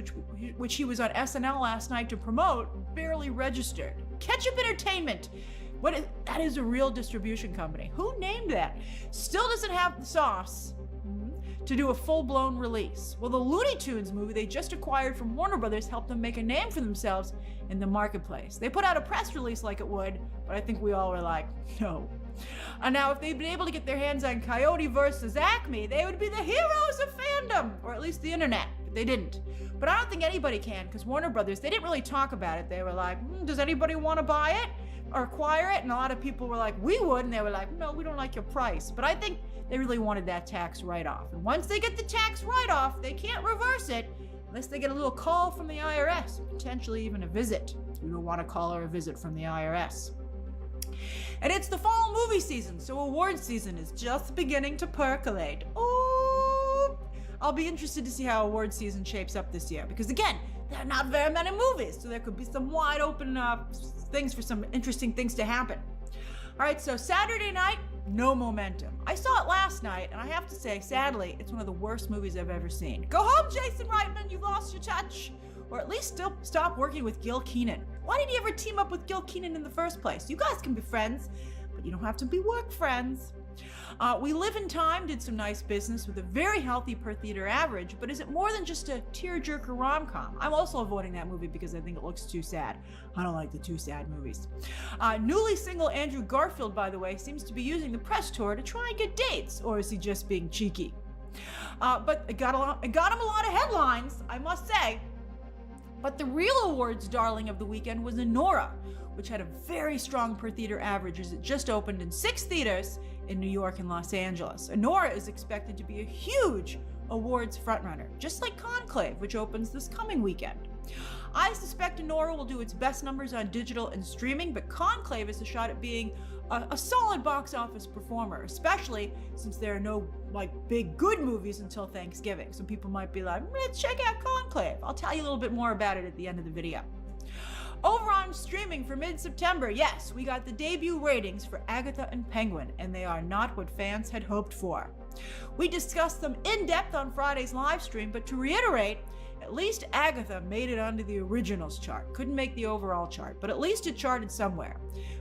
which he was on SNL last night to promote, barely registered. Ketchup Entertainment. That is a real distribution company. Who named that? Still doesn't have the sauce to do a full-blown release. Well, the Looney Tunes movie they just acquired from Warner Brothers helped them make a name for themselves in the marketplace. They put out a press release like it would, but I think we all were like, no. Now, if they'd been able to get their hands on Coyote versus Acme, they would be the heroes of fandom, or at least the internet, but they didn't. But I don't think anybody can, because Warner Brothers, they didn't really talk about it. They were like, does anybody want to buy it or acquire it? And a lot of people were like, we would, and they were like, no, we don't like your price. But I think they really wanted that tax write-off. And once they get the tax write-off, they can't reverse it unless they get a little call from the IRS, potentially even a visit. We don't want a call or a visit from the IRS. And it's the fall movie season, so award season is just beginning to percolate. Ooh! I'll be interested to see how award season shapes up this year, because again, there are not very many movies, so there could be some wide open things for some interesting things to happen. All right, so Saturday night, no momentum. I saw it last night, and I have to say, sadly, it's one of the worst movies I've ever seen. Go home, Jason Reitman, you've lost your touch. Or at least still stop working with Gil Keenan. Why did he ever team up with Gil Keenan in the first place? You guys can be friends, but you don't have to be work friends. We Live in Time did some nice business with a very healthy per theater average, but is it more than just a tearjerker rom-com? I'm also avoiding that movie because I think it looks too sad. I don't like the too sad movies. Newly single Andrew Garfield, by the way, seems to be using the press tour to try and get dates, or is he just being cheeky? But it got him a lot of headlines, I must say. But the real awards darling of the weekend was Anora, which had a very strong per theater average as it just opened in 6 theaters in New York and Los Angeles. Anora is expected to be a huge awards frontrunner, just like Conclave, which opens this coming weekend. I suspect Anora will do its best numbers on digital and streaming, but Conclave is a shot at being a solid box office performer, especially since there are no big good movies until Thanksgiving. So people might be like, let's check out Conclave. I'll tell you a little bit more about it at the end of the video. Over on streaming for mid-September, yes, we got the debut ratings for Agatha and Penguin, and they are not what fans had hoped for. We discussed them in depth on Friday's live stream, but to reiterate, at least Agatha made it onto the originals chart. Couldn't make the overall chart, but at least it charted somewhere.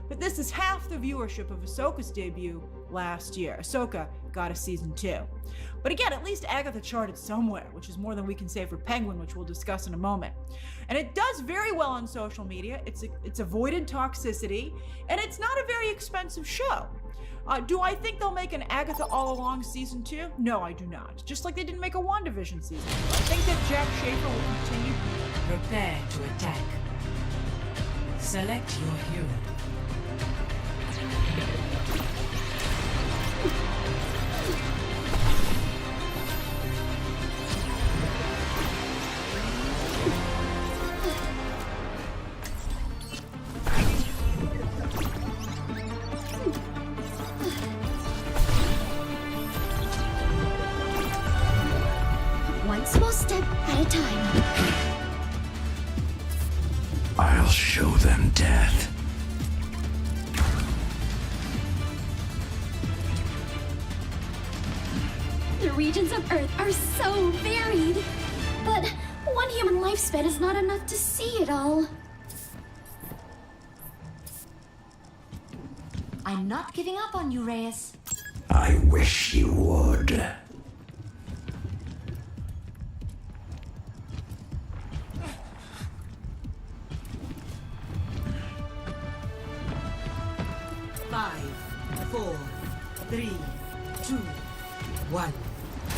But this is half the viewership of Ahsoka's debut last year. Ahsoka got a season 2. But again, at least Agatha charted somewhere, which is more than we can say for Penguin, which we'll discuss in a moment. And it does very well on social media. It's avoided toxicity, and it's not a very expensive show. Do I think they'll make an Agatha All Along season 2? No, I do not. Just like they didn't make a WandaVision season 2. I think that Jack Schaefer will continue. Prepare to attack. Select your hero. One small step at a time. I'll show them death. The regions of Earth are so varied. But One human lifespan is not enough to see it all. I'm not giving up on you, Reyes. I wish you would. Five, 4, 3, 2, 1.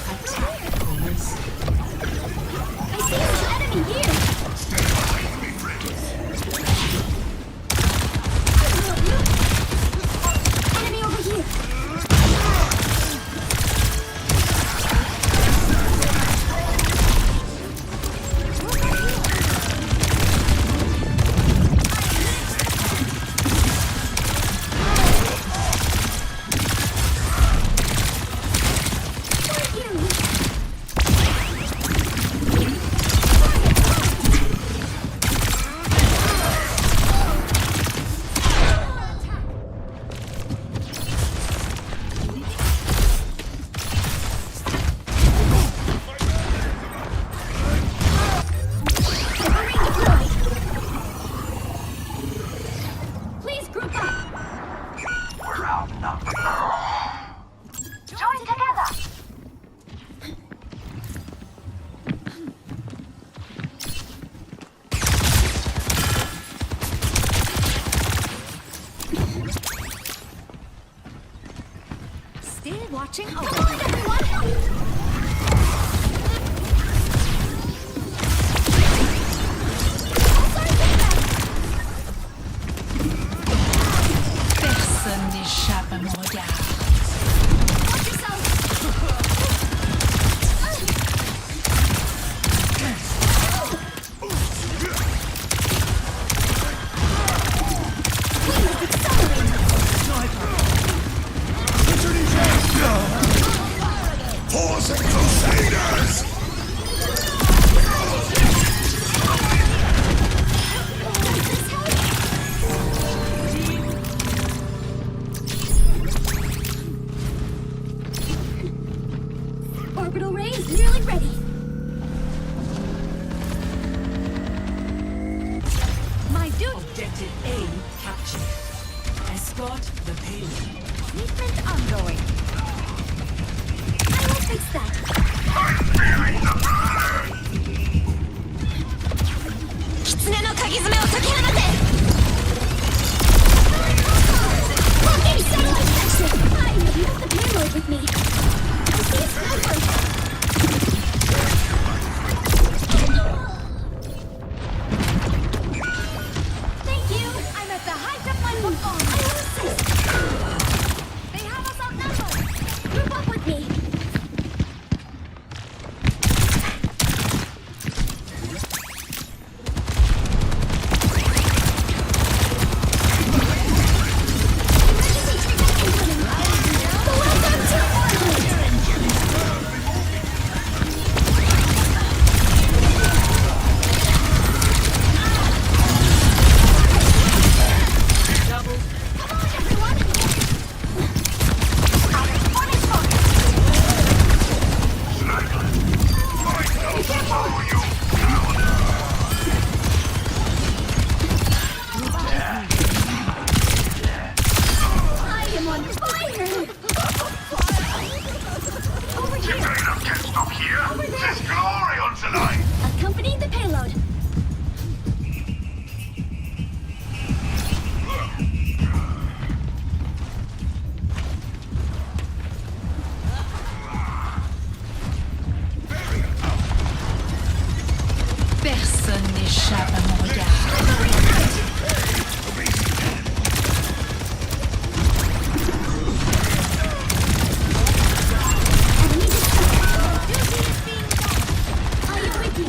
Attack commence. I see there's an enemy here! Enemy over here! Please group up! We're outnumbered. Join together. Still watching Come over. on, everyone! Personne n'échappe à mon regard. Watch yourself! Please accelerate! Forcing Crusaders! Orbital ray is nearly ready. My duty. Objective A captured. Escort the payload. Treatment ongoing. I will fix that. Feeling the burn. 狐の鍵爪を解き放て Blocking satellite section! I have not the payload with me. I see a sniper! Thank you! I'm at the height of my performance. I will assist! They have us outnumbered. Group up with me! Emergency treatment incoming! The welcome to orbit! Come on, everyone! I am on fire! Over here! Caleb can't stop here. There's glory on tonight. Accompanying the payload. Personne n'échappe à mon regard. Enemy detected. I am with you.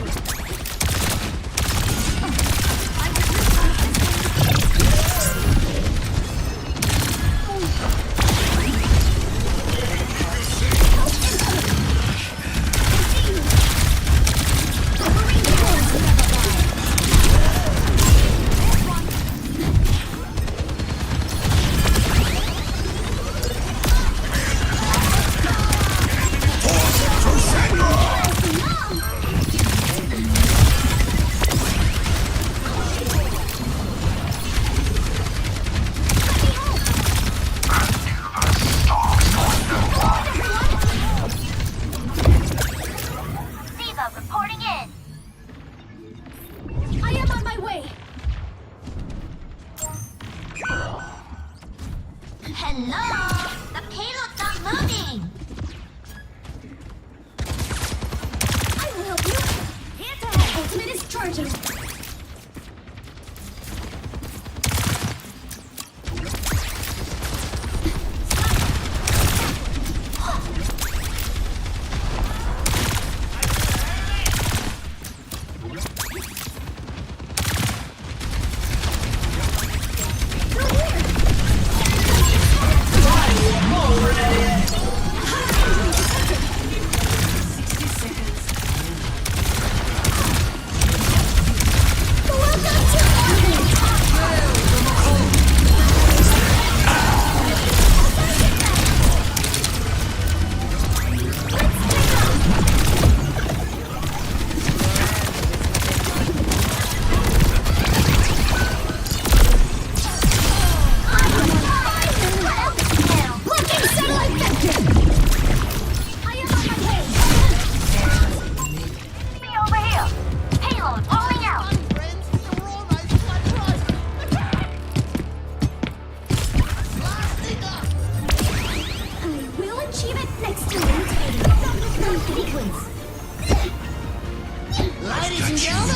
Recharging.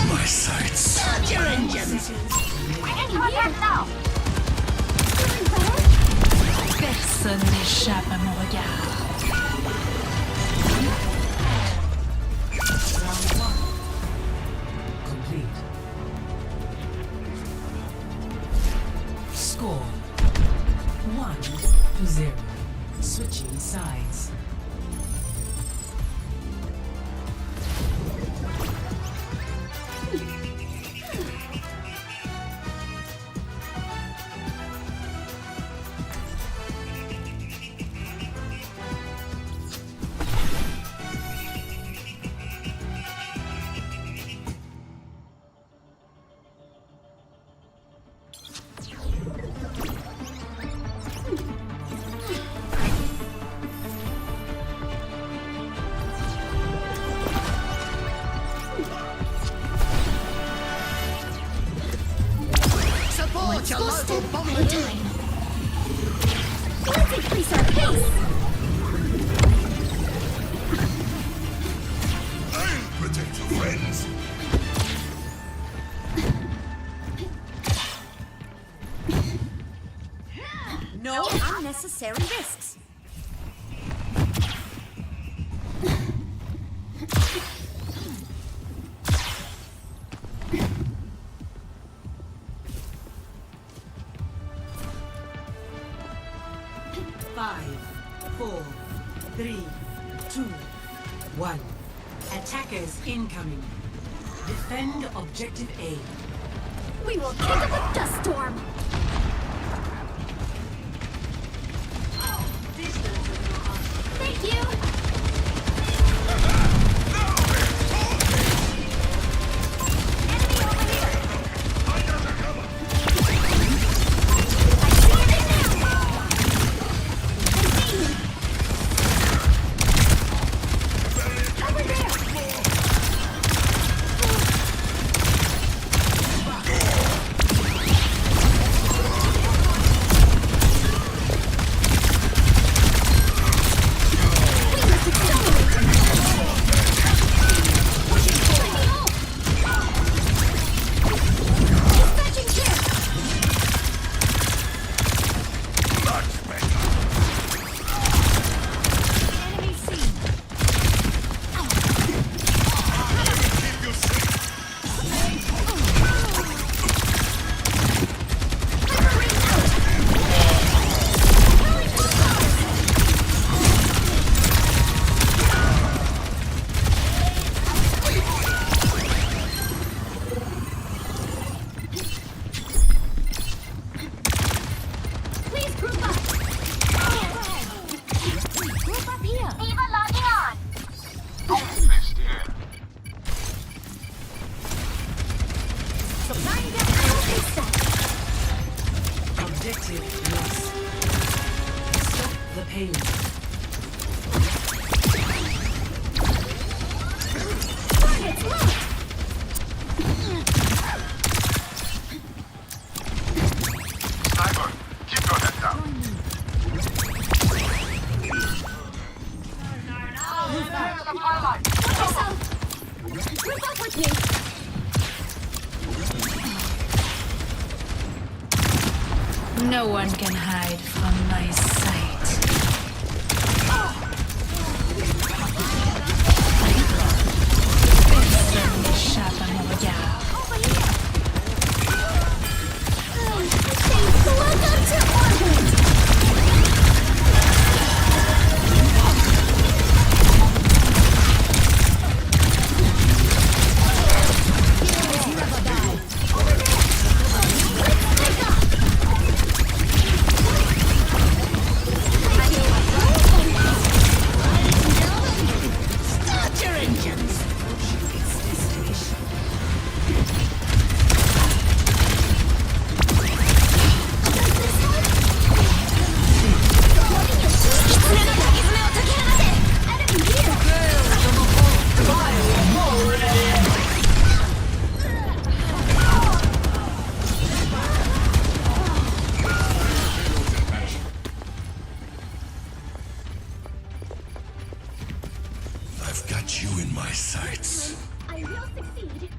My sights. Personne n'échappe à mon regard. Complete. Score 1-0. Switching sides. Let's go step at a time. Let's increase our pace. I'll protect your friends. No unnecessary risks. Five, 4, 3, 2, 1. Attackers incoming. Defend objective A. We will kick up a dust storm. Thank you. Objective lost. Stop the pain. Target's locked. Sniper, keep your head down. Watch yourself. Group up with me. No one can hide from my sight. Personne n'échappe à mon regard. Welcome to orbit! I've got you in my sights. I will succeed.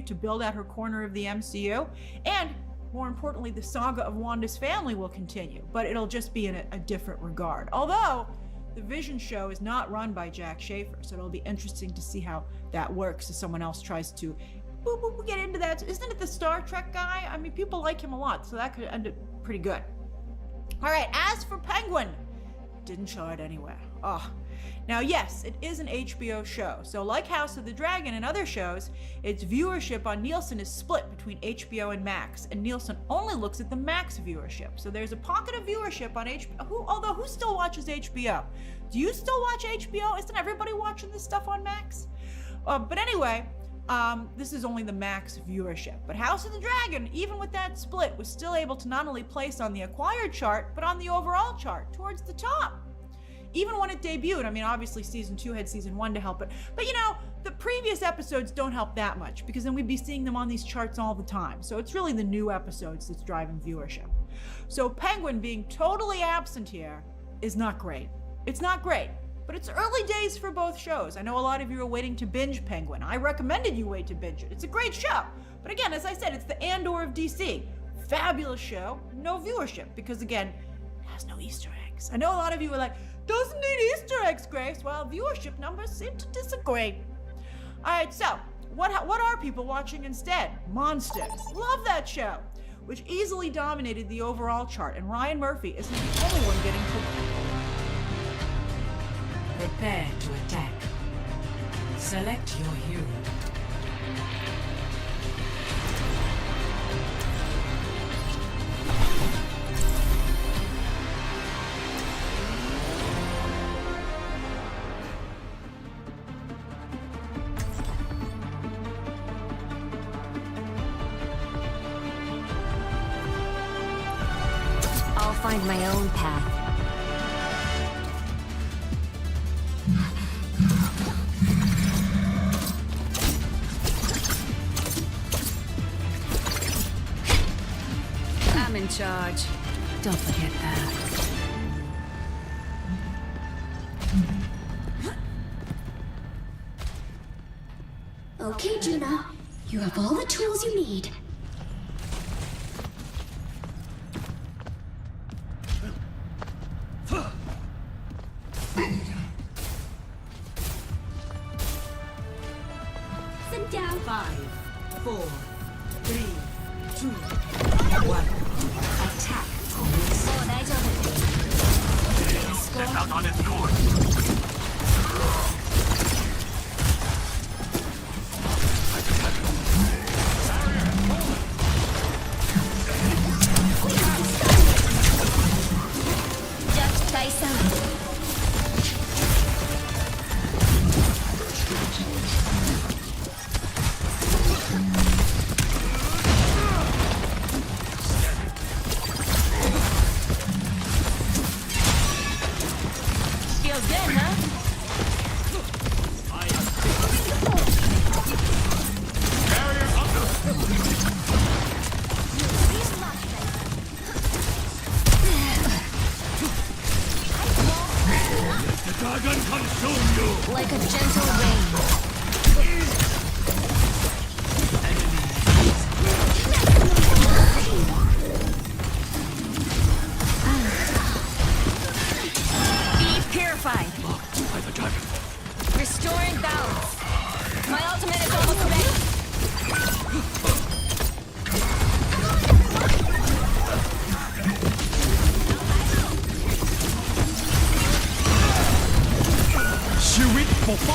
To build out her corner of the MCU, and more importantly, the saga of Wanda's family will continue, but it'll just be in a different regard. Although the Vision show is not run by Jack Schaefer, so it'll be interesting to see how that works as someone else tries to get into that. Isn't it the Star Trek guy? I mean, people like him a lot, so that could end up pretty good. All right, as for Penguin, didn't show it anywhere. Oh. Now, yes, it is an HBO show, so like House of the Dragon and other shows, its viewership on Nielsen is split between HBO and Max, and Nielsen only looks at the Max viewership. So there's a pocket of viewership on HBO. Although who still watches HBO? Do you still watch HBO? Isn't everybody watching this stuff on Max? But anyway, this is only the Max viewership. But House of the Dragon, even with that split, was still able to not only place on the acquired chart, but on the overall chart, towards the top. Even when it debuted, I mean, obviously season 2 had season 1 to help it, but you know, the previous episodes don't help that much because then we'd be seeing them on these charts all the time. So it's really the new episodes that's driving viewership. So Penguin being totally absent here is not great. It's not great, but it's early days for both shows. I know a lot of you are waiting to binge Penguin. I recommended you wait to binge it. It's a great show. But again, as I said, it's the Andor of DC. Fabulous show, no viewership because again, it has no Easter eggs. I know a lot of you are like, doesn't need Easter eggs, Grace. Well, viewership numbers seem to disagree. All right, so what are people watching instead? Monsters. Love that show, which easily dominated the overall chart, and Ryan Murphy isn't the only one getting to. Prepare to attack. Select your hero. I'll find my own path. I'm in charge. Don't forget that. Okay, Juna. You have all the tools you need. Sit down. 5, 4, 3, 2, 1. Attack. Oh, 大丈夫。 Set out on its course. Just 大3。 Set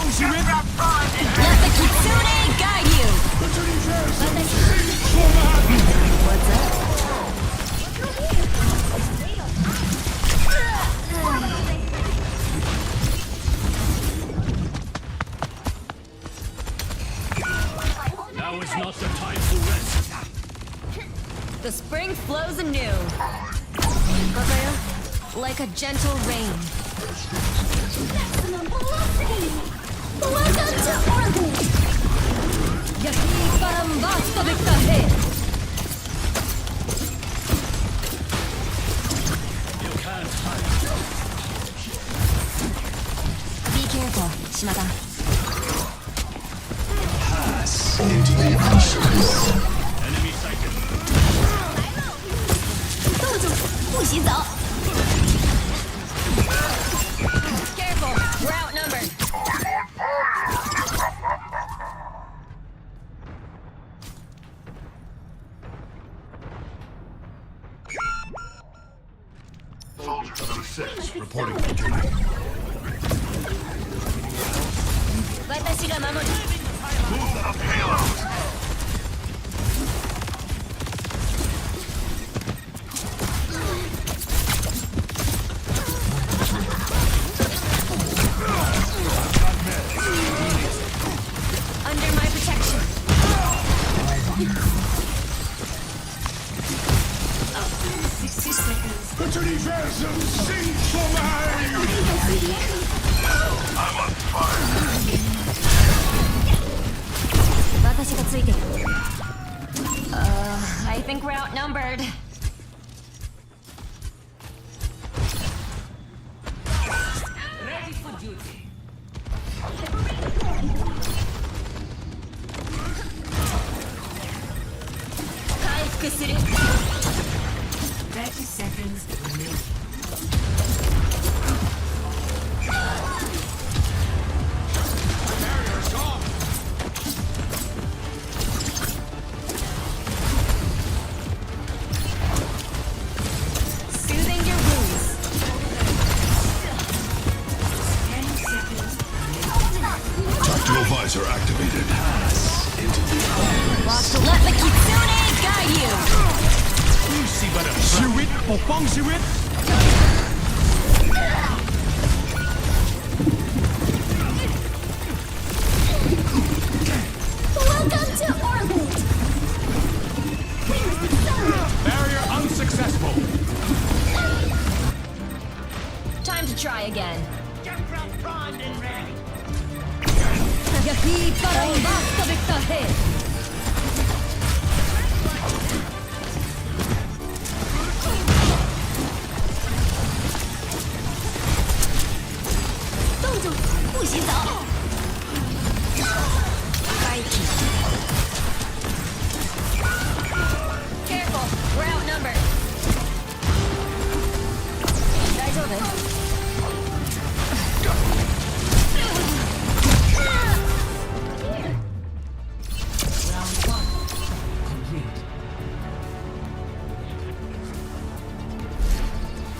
Let the kitsune guide you. What's up? Now is not the time to rest. The spring flows anew. Prepare like a gentle rain. Maximum velocity! Welcome to orbit! Yahi param vastavika hai. You can't hide. Be careful, Shimada. Enemy sighted. 动住，不许走！ Careful, we're outnumbered. Soldiers number 6 reporting for duty. 私が守る。 Move the payload. Under my protection. Returning ransom, sing for me! I'm on fire. 私がついてる。I think we're outnumbered. Ready for duty. 回復する。 30 seconds remaining. Soothing your wounds. 10 seconds. Tactical visor activated. Watch to let the kitsune guide you. ชีวิตปกป้องชีวิต Welcome to orbit! Barrier unsuccessful. Time to try again. Yahi param vastavika hai. Careful, we're outnumbered. 大丈夫？ Round 1 complete.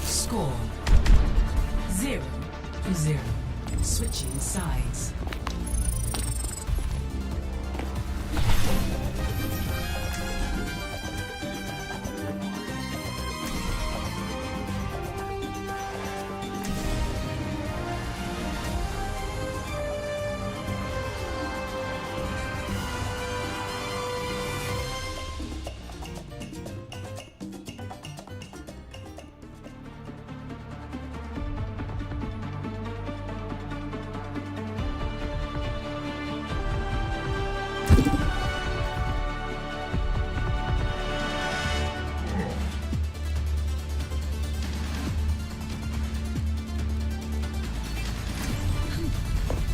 Score 0-0. Switching sides.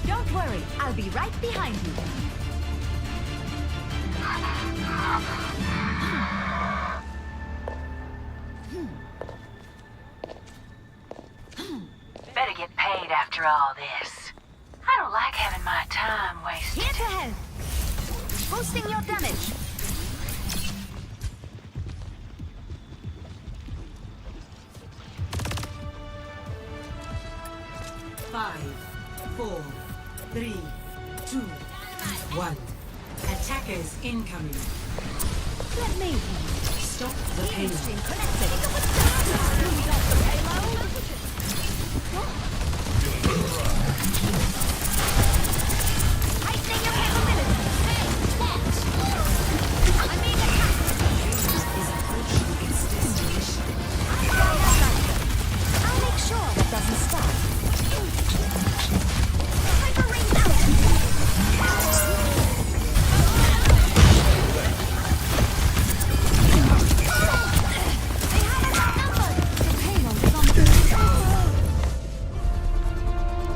Don't worry, I'll be right behind you. Better get paid after all this. I don't like having my time wasted. Here to help. Boosting your damage. Five, four, three, 2, 1. Attackers incoming. Let me. Stop the payload. Stream connected. We got the payload. I see your capability. Hey, watch. I'm being attacked. Is approaching its destination. I'll make sure that doesn't stop. Hyper ring out.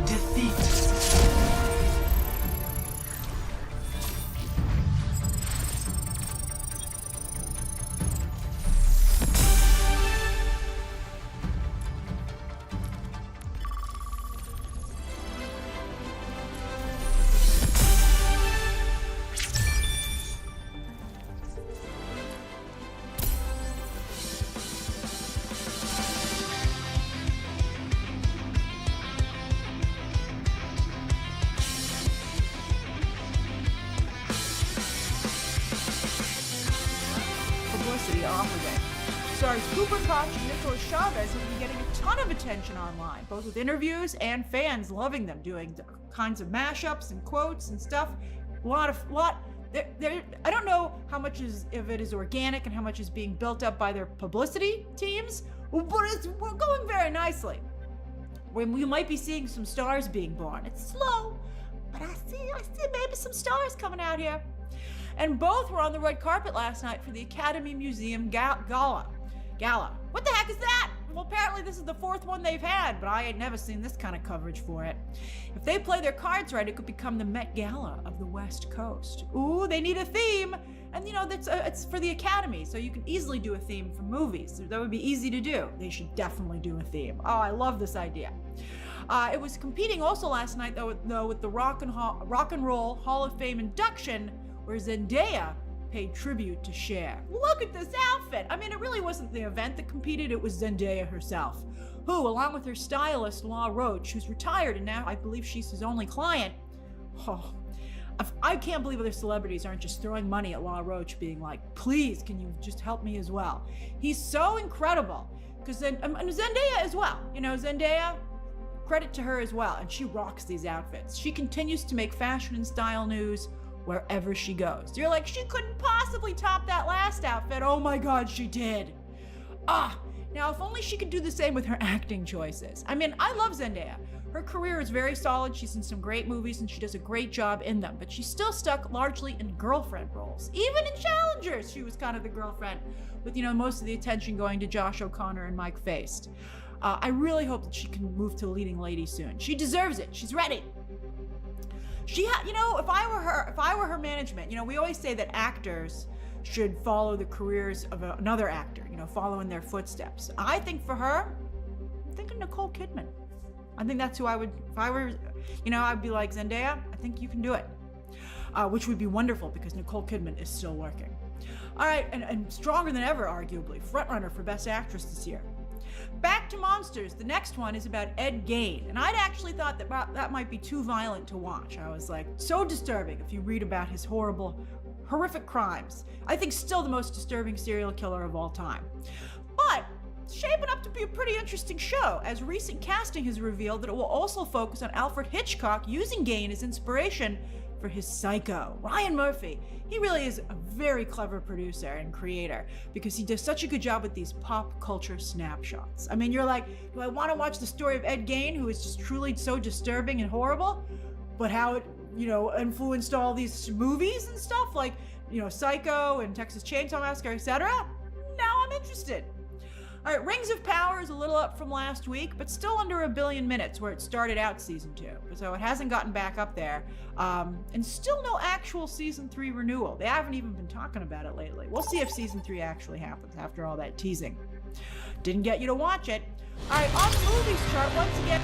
Defeat. Publicity offered it. Stars Cooper Koch and Nicolas Chavez have been getting a ton of attention online, both with interviews and fans loving them, doing kinds of mashups and quotes and stuff. I don't know how much of it is organic and how much is being built up by their publicity teams, but we're going very nicely. When we might be seeing some stars being born. It's slow, but I see maybe some stars coming out here. And both were on the red carpet last night for the Academy Museum Gala. What the heck is that? Well, apparently this is the fourth one they've had, but I ain't never seen this kind of coverage for it. If they play their cards right, it could become the Met Gala of the West Coast. Ooh, they need a theme. And it's for the Academy, so you can easily do a theme for movies. That would be easy to do. They should definitely do a theme. Oh, I love this idea. It was competing also last night, though, with the Rock and Roll Hall of Fame induction, where Zendaya paid tribute to Cher. Look at this outfit! I mean, it really wasn't the event that competed, it was Zendaya herself, who, along with her stylist, Law Roach, who's retired and now I believe she's his only client. I can't believe other celebrities aren't just throwing money at Law Roach, being like, please, can you just help me as well? He's so incredible. Because and Zendaya as well. Zendaya, credit to her as well, and she rocks these outfits. She continues to make fashion and style news wherever she goes. You're like, she couldn't possibly top that last outfit. Oh my God, she did. Now if only she could do the same with her acting choices. I mean, I love Zendaya. Her career is very solid. She's in some great movies and she does a great job in them, but she's still stuck largely in girlfriend roles. Even in Challengers, she was kind of the girlfriend with, most of the attention going to Josh O'Connor and Mike Feist. I really hope that she can move to leading lady soon. She deserves it. She's ready. If I were her management, we always say that actors should follow the careers of another actor, follow in their footsteps. I think for her, I'm thinking Nicole Kidman. I think that's who I would, if I were, I'd be like, Zendaya, I think you can do it. Which would be wonderful because Nicole Kidman is still working. All right, and stronger than ever, arguably, frontrunner for Best Actress this year. Back to Monsters. The next one is about Ed Gein, and I'd actually thought that might be too violent to watch. I was like, so disturbing if you read about his horrific crimes. I think still the most disturbing serial killer of all time. But it's shaping up to be a pretty interesting show, as recent casting has revealed that it will also focus on Alfred Hitchcock using Gein as inspiration for his Psycho. Ryan Murphy, he really is a very clever producer and creator because he does such a good job with these pop culture snapshots. I mean, you're like, do I want to watch the story of Ed Gein, who is just truly so disturbing and horrible, but how it, influenced all these movies and stuff like, Psycho and Texas Chainsaw Massacre, etc.? Now I'm interested. All right, Rings of Power is a little up from last week, but still under 1 billion minutes where it started out season 2. So it hasn't gotten back up there. And still no actual season 3 renewal. They haven't even been talking about it lately. We'll see if season 3 actually happens after all that teasing. Didn't get you to watch it. All right, on the movies chart, once again.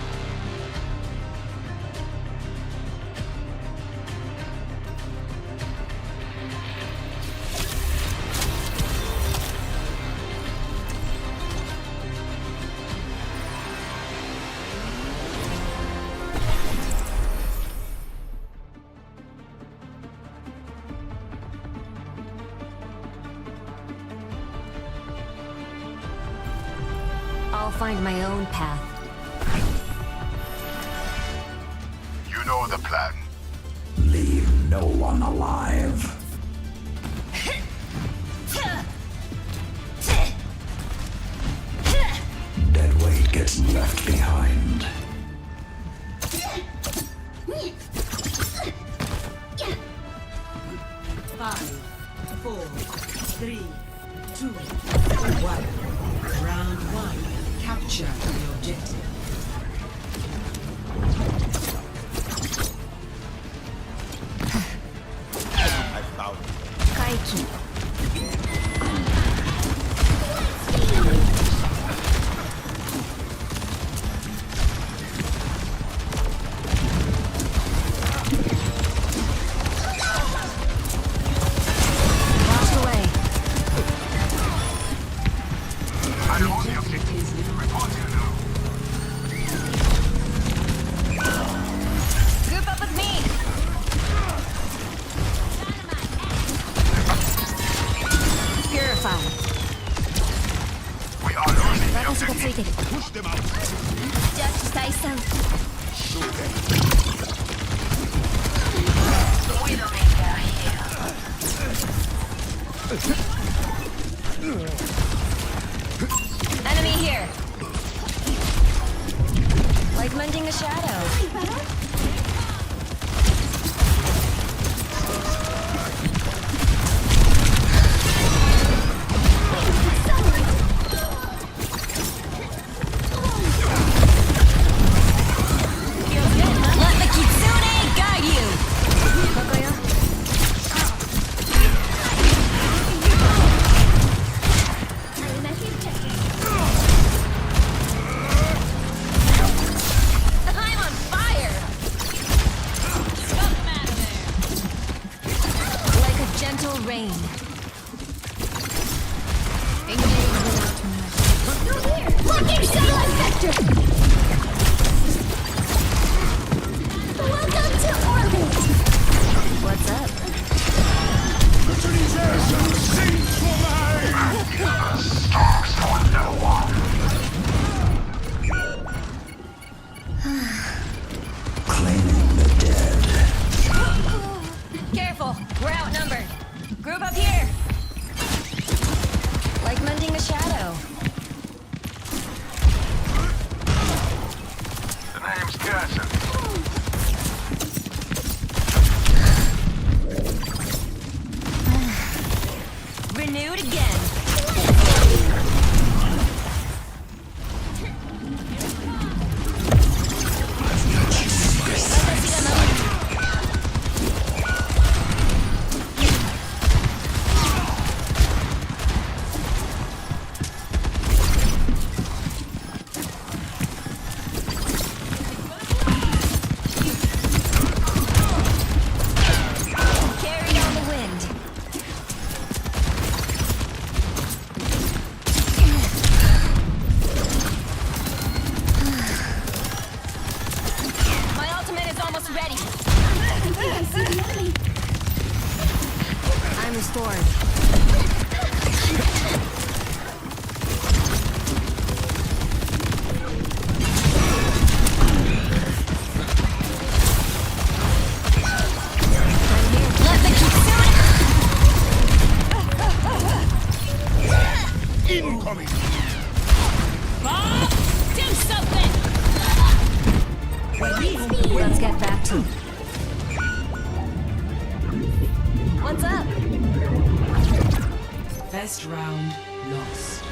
I'll find my own path. You know the plan. Leave no one alive. Dead weight gets left behind. 5, 4, 3, 2, 1. Round 1. Capture the objective. Kaiki. Lost away. I own the objective. Reporting now. Group up with me. Purify. We are losing the 私がついてる。 Push them out. ジャッジ再三。 Enemy here. Like mending a shadow. Let the kitsune guide you. Bakoyo. I'm on fire. Stop them out of there. Like a gentle rain. Engage without mercy. Go here! Blocking satellite vector! Welcome to orbit! What's up? Claiming the dead. Careful, we're outnumbered. Group up here. Like mending a shadow. The name's Casson. Renewed again. Carried on the wind. My ultimate is almost ready. I'm restored. Let the kitsune. Incoming! Bob, do something. Let's get back to it. What's up? First round lost.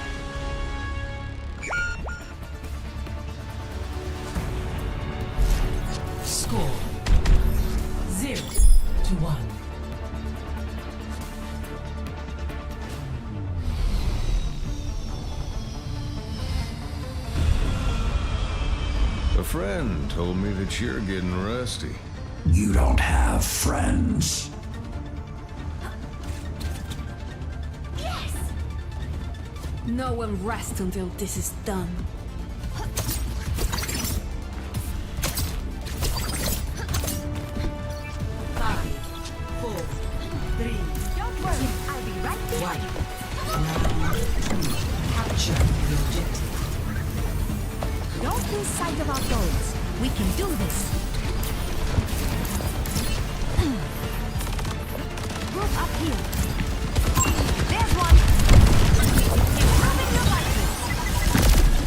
Score 0-1. A friend told me that you're getting rusty. You don't have friends. No one rests until this is done. 5, 4, 3, Don't worry, I'll be right there. 1. Round 2. Capture the objective. lose sight of our goals. We can do this. Group up here. There's one. Improving your license.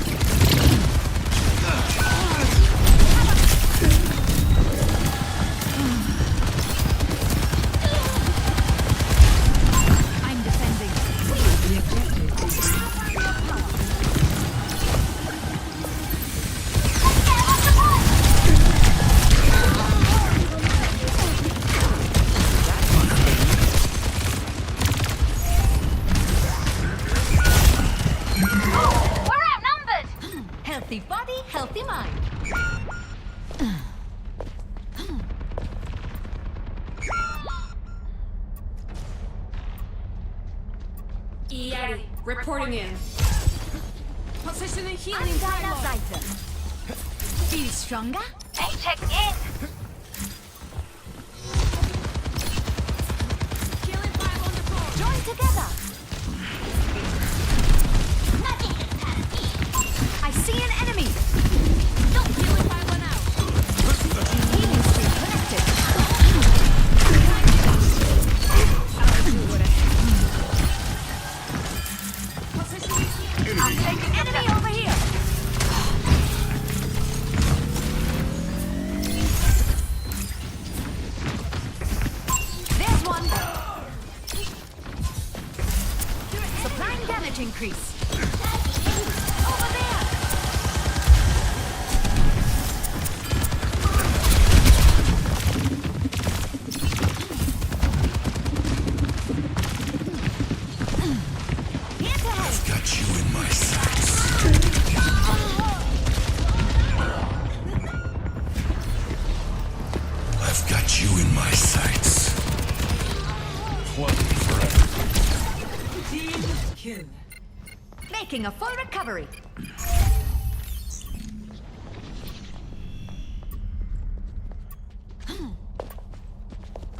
I'm defending. The objective is We're outnumbered! Healthy body, healthy mind. Yeti. Reporting in. Positioning healing Deiner pylon. Seite. Feel stronger? Hey, check in! Healing pylon on the floor. Join together. I see an enemy. Healing pylon out. Healing stream connected. I'm taking them Enemy down. over here. There's one. Supplying damage increase. Over there. Here to help. Got you in my sights. I've got you in my sights. Plenty forever. Team kill. Making a full recovery.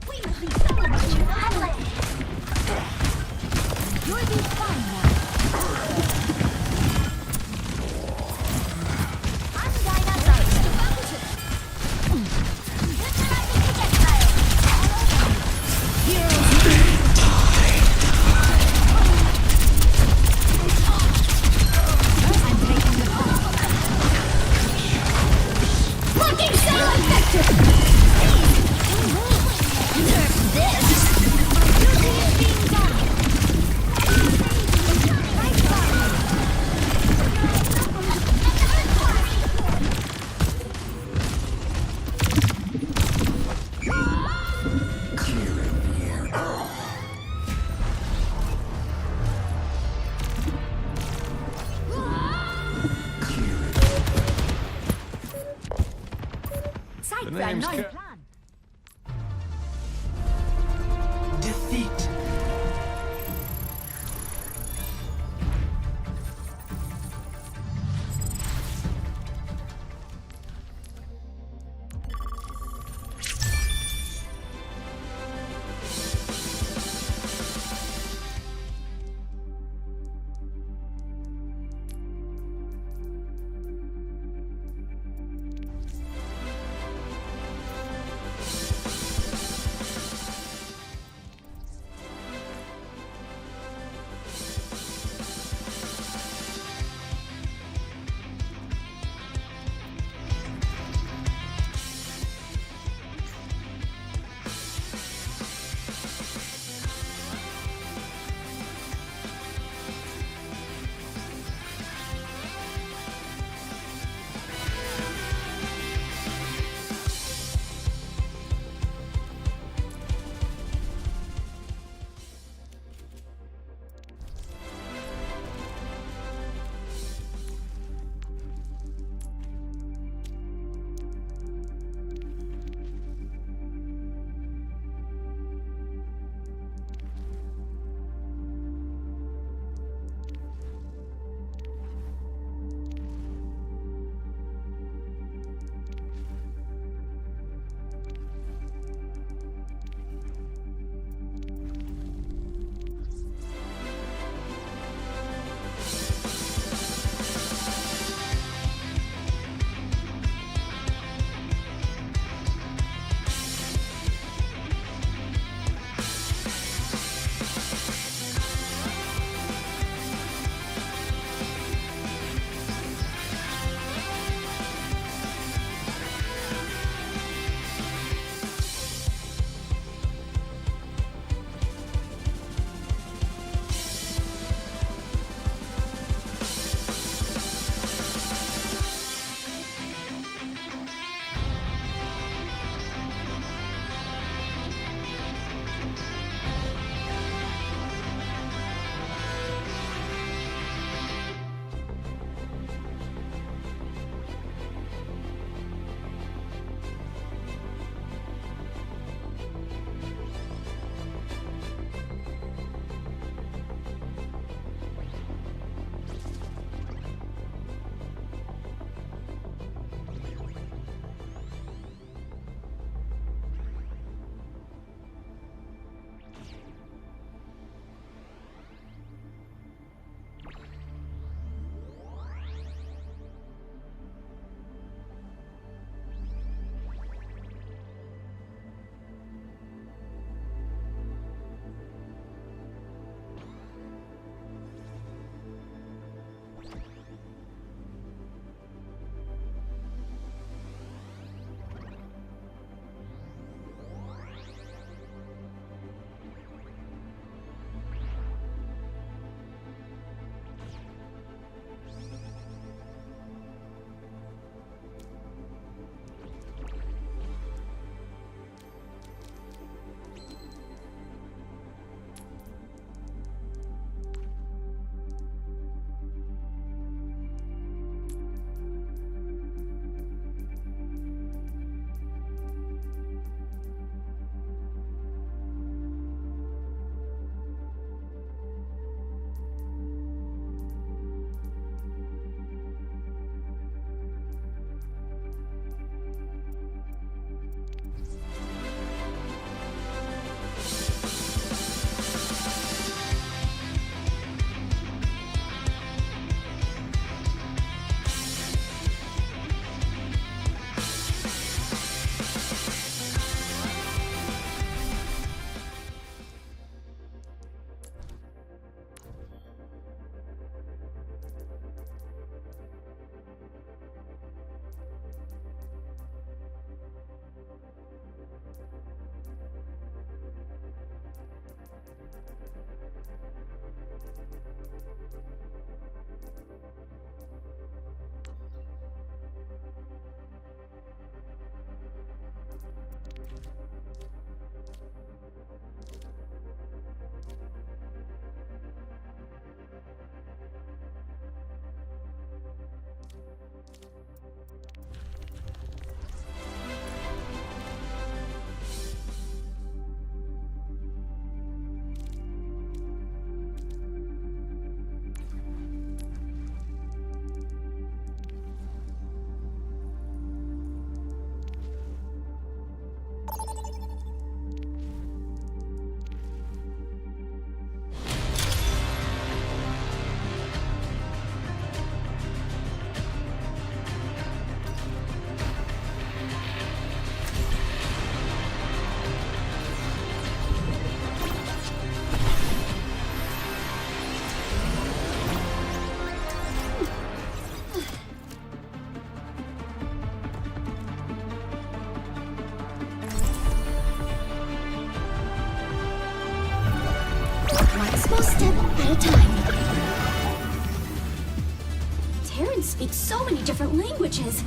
We will be so much fun. You'll be fine now. I'm Deiner Seite. I'm taking the fall. Looking so effective! Nerf this! Duty is being done! Right fire! Sight The plan, name's neuen Ca- Plan. Defeat. One small step at a time. Terrans speak so many different languages.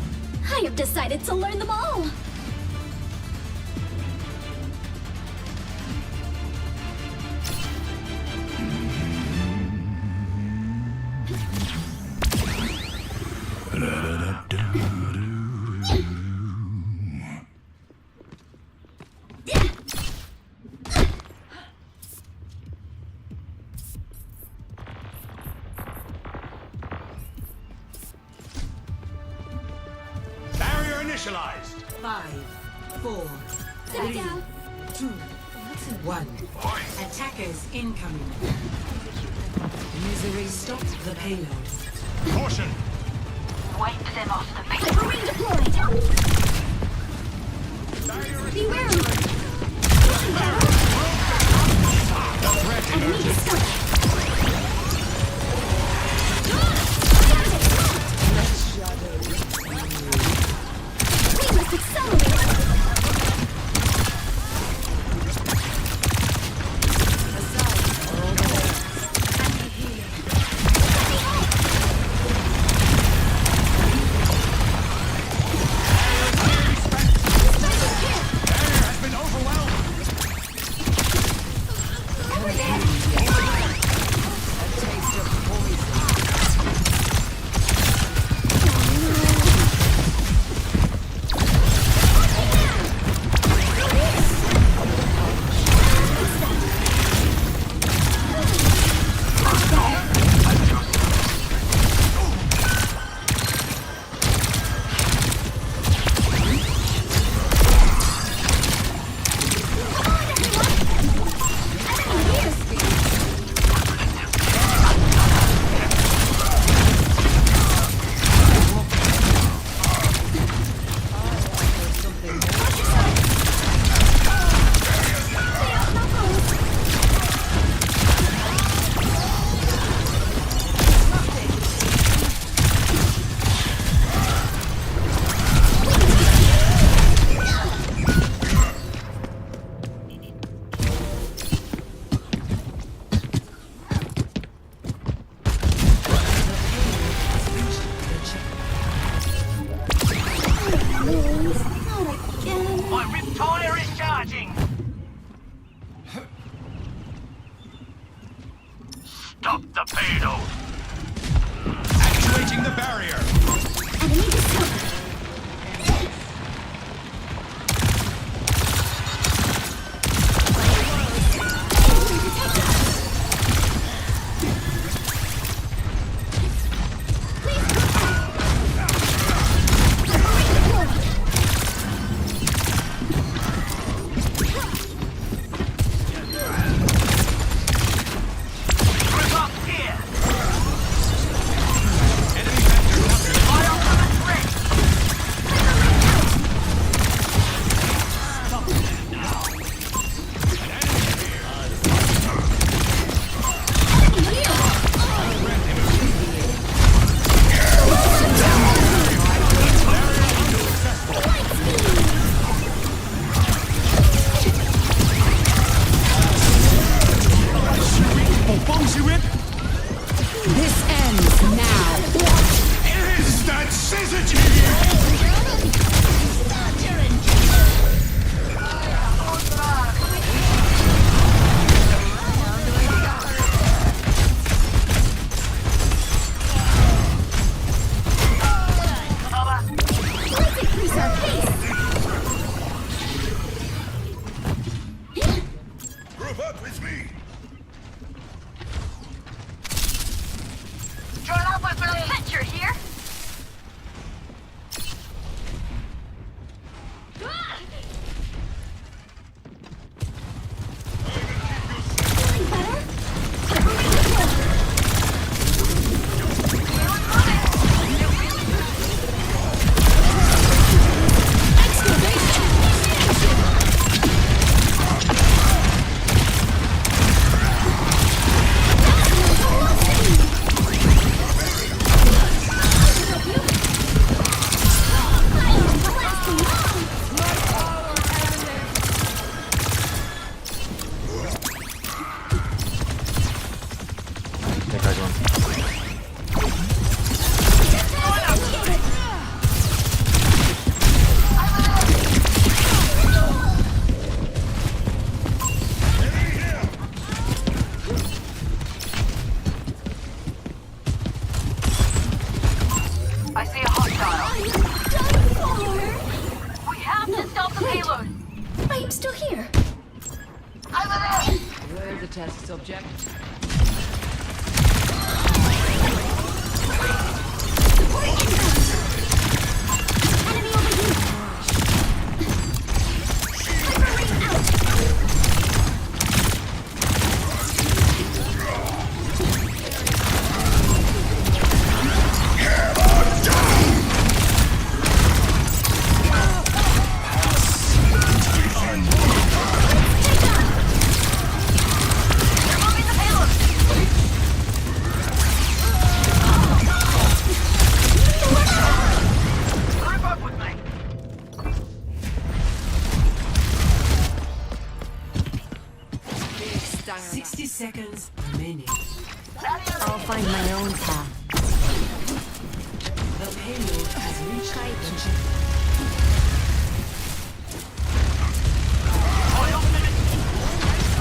I have decided to learn them all. Barrier initialized. 5, 4, Sit 3, down. 2, 1. Attackers incoming. Misery, stop the payload. Caution. Wipe them off the map. Submarine deployed. Be wary. Enemy discovered. We must accelerate. Has been overwhelmed. Over there. A taste of poison. My rip tire is charging. Stop the payload. Activating the barrier. Enemy discovered. Group up here. Enemy vector captured. Fire from the threat. Stop them now. An enemy This ends now. Is that syzygy? Let's increase our pace. Group up with me. Join up with an adventure here. Feeling better? Submarine deployed. the test subject. Enemy over here! Hyperwing out! Keep up with me. 60 seconds remaining. I'll find my own path. The payload has reached the chip.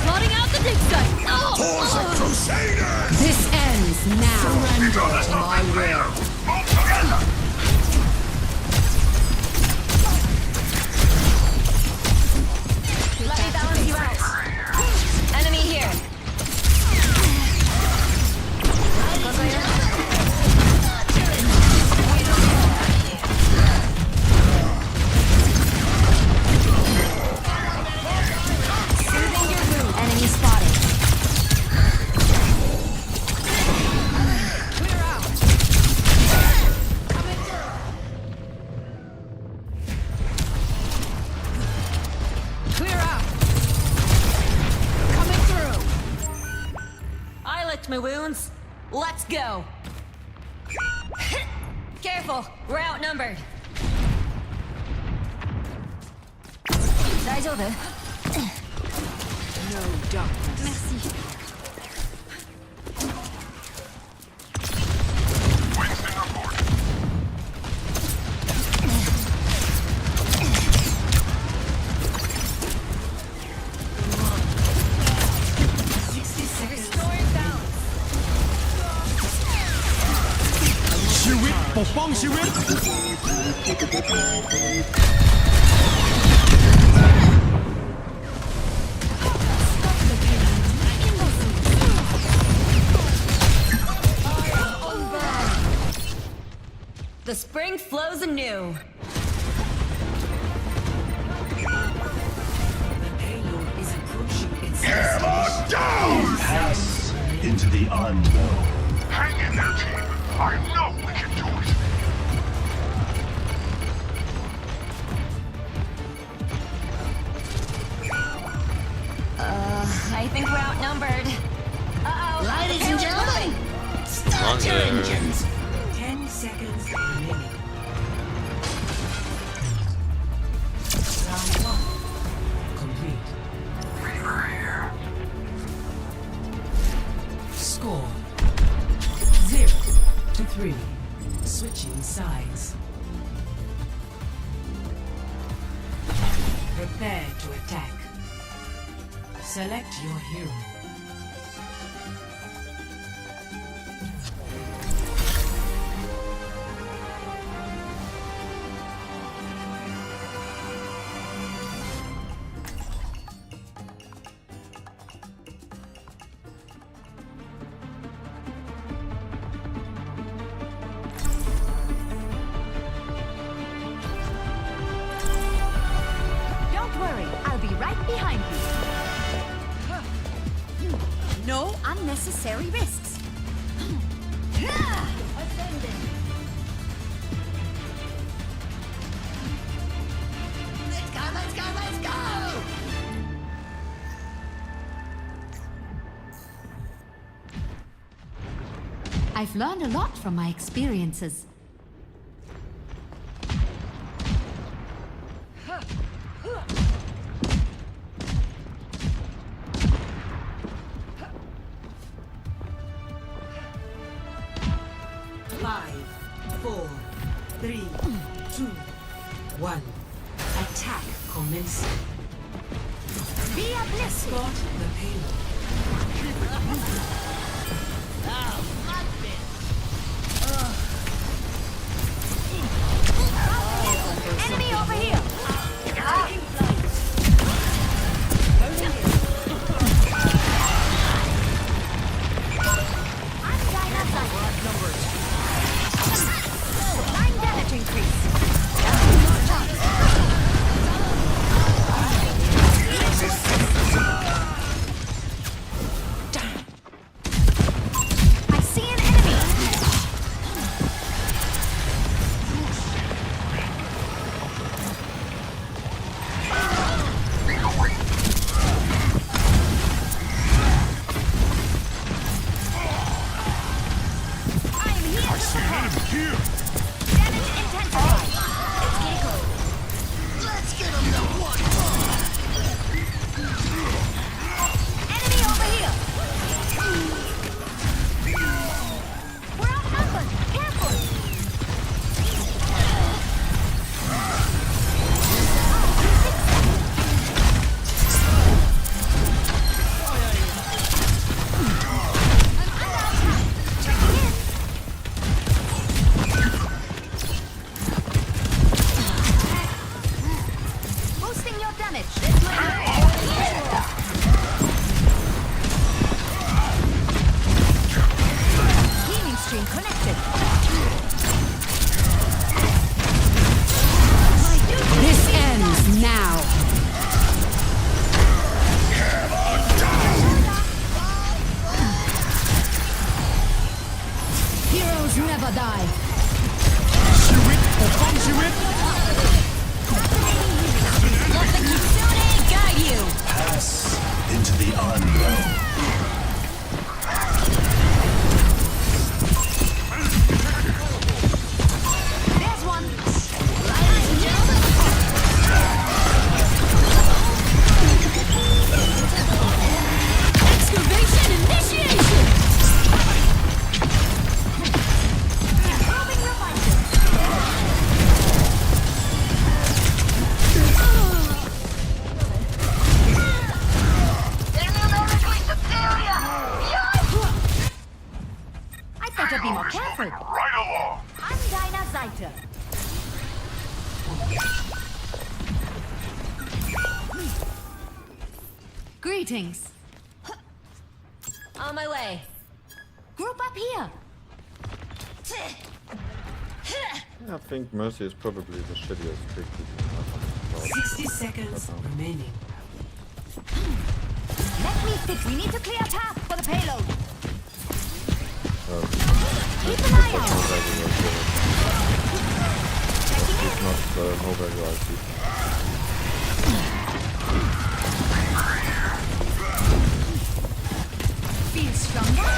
Plotting out the dig site. Pause of Crusaders! This ends now. Surrender to my will. Move together. Let me balance you out. Enemy here. Enemy spotted. Clear out. Clear out. Coming through. I licked my wounds. Let's go. Careful, we're outnumbered. 大丈夫? No darkness. Merci. Winston report. Restoring balance. ชีวิตปกป้องชีวิต The spring flows anew. The payload is approaching its Hammer down! Pass into the unknown. Hang in there, team. I know we can do it. I think we're outnumbered. Uh-oh. Ladies and gentlemen, start your engines. 10 seconds remaining. Round 1 complete. Reaper here. Score 0 to 3. Switching sides. Prepare to attack. Select your hero. Don't worry, I'll be right behind you. No unnecessary risks. Ascending. Let's go, let's go, let's go! I've learned a lot from my experiences. Five, 4, 3, 2, 1. Attack commencing. Be uplifted. Spot the payload. Enemy over here! There's one. Ladies and gentlemen. Excavation initiation. Moving your vitals. Immunologically superior! I'd better be more careful. Right along. I'm Dinah Zeiter. Greetings. On my way. Group up here. I think Mercy is probably the shittiest trick you can 60 seconds remaining. Let me fix. We need to clear a path for the payload. Keep an eye That's out. not very well. It's not no value IP. Feel stronger.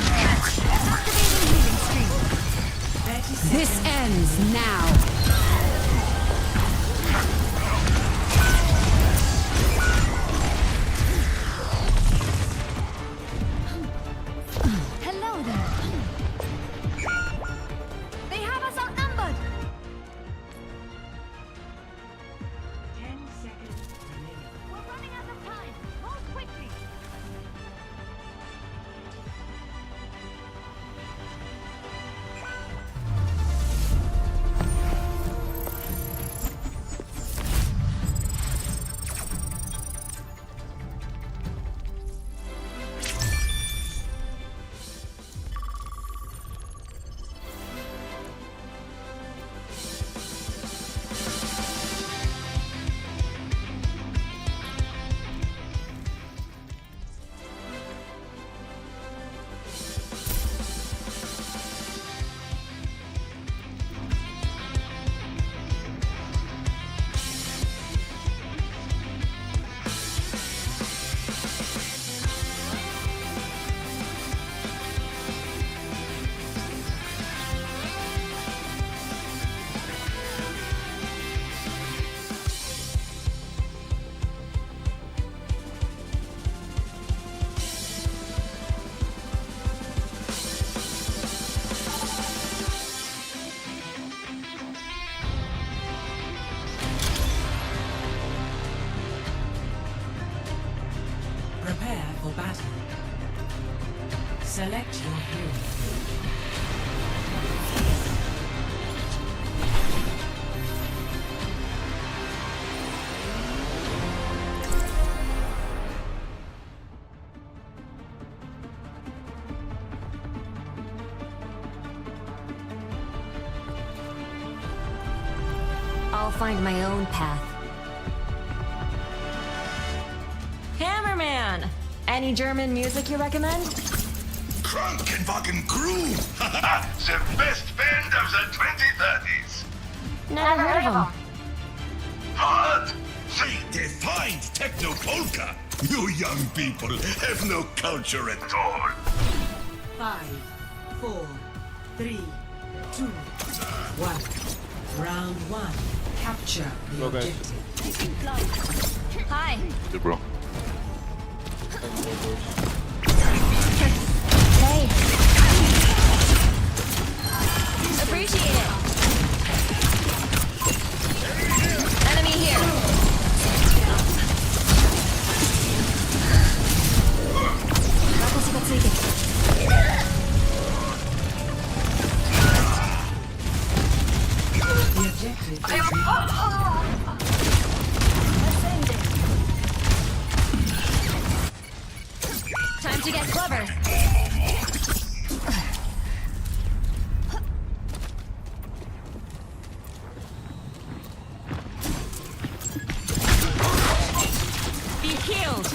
Activating healing stream. This ends now. Hello there. They have us outnumbered. 10 seconds remaining. We're running out of time. Move quickly. Prepare for battle. Select your hero. I'll find my own path. Hammerman! Any German music you recommend? Krankenwagen Crew! The best band of the 2030s. Never heard of them. What? They defined techno polka! You young people have no culture at all! 5, 4, 3, 2, 1. Round 1. Capture the Okay. objective. Hi. Hey, bro. Hey. Appreciate it. Enemy here. The objective is Time to get clever. Be healed.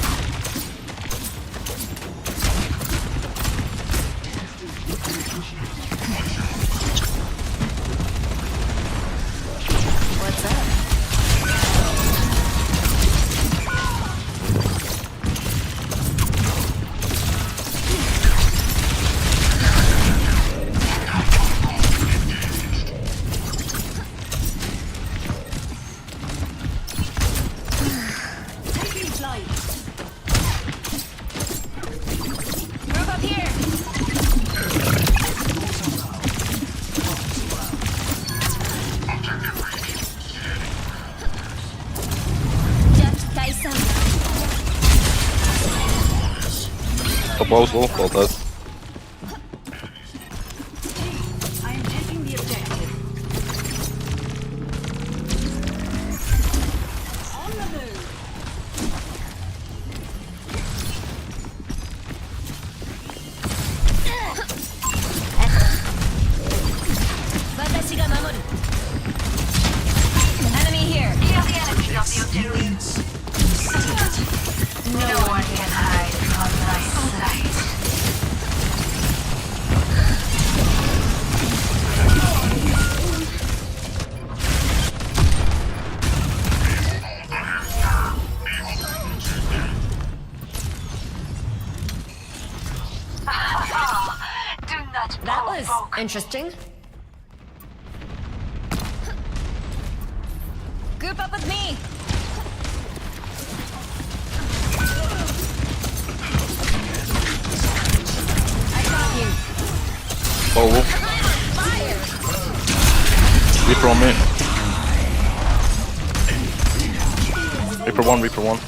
What's up? Top low, slow, well done. I am taking the objective. On the move. 私が守る。Enemy here. Kill the enemy of the objective. No one can hide from my sight. Do not That was provoke. interesting. Group up with me. I got you. Oh, Fire. Reaper on me. Reaper 1, Reaper 1.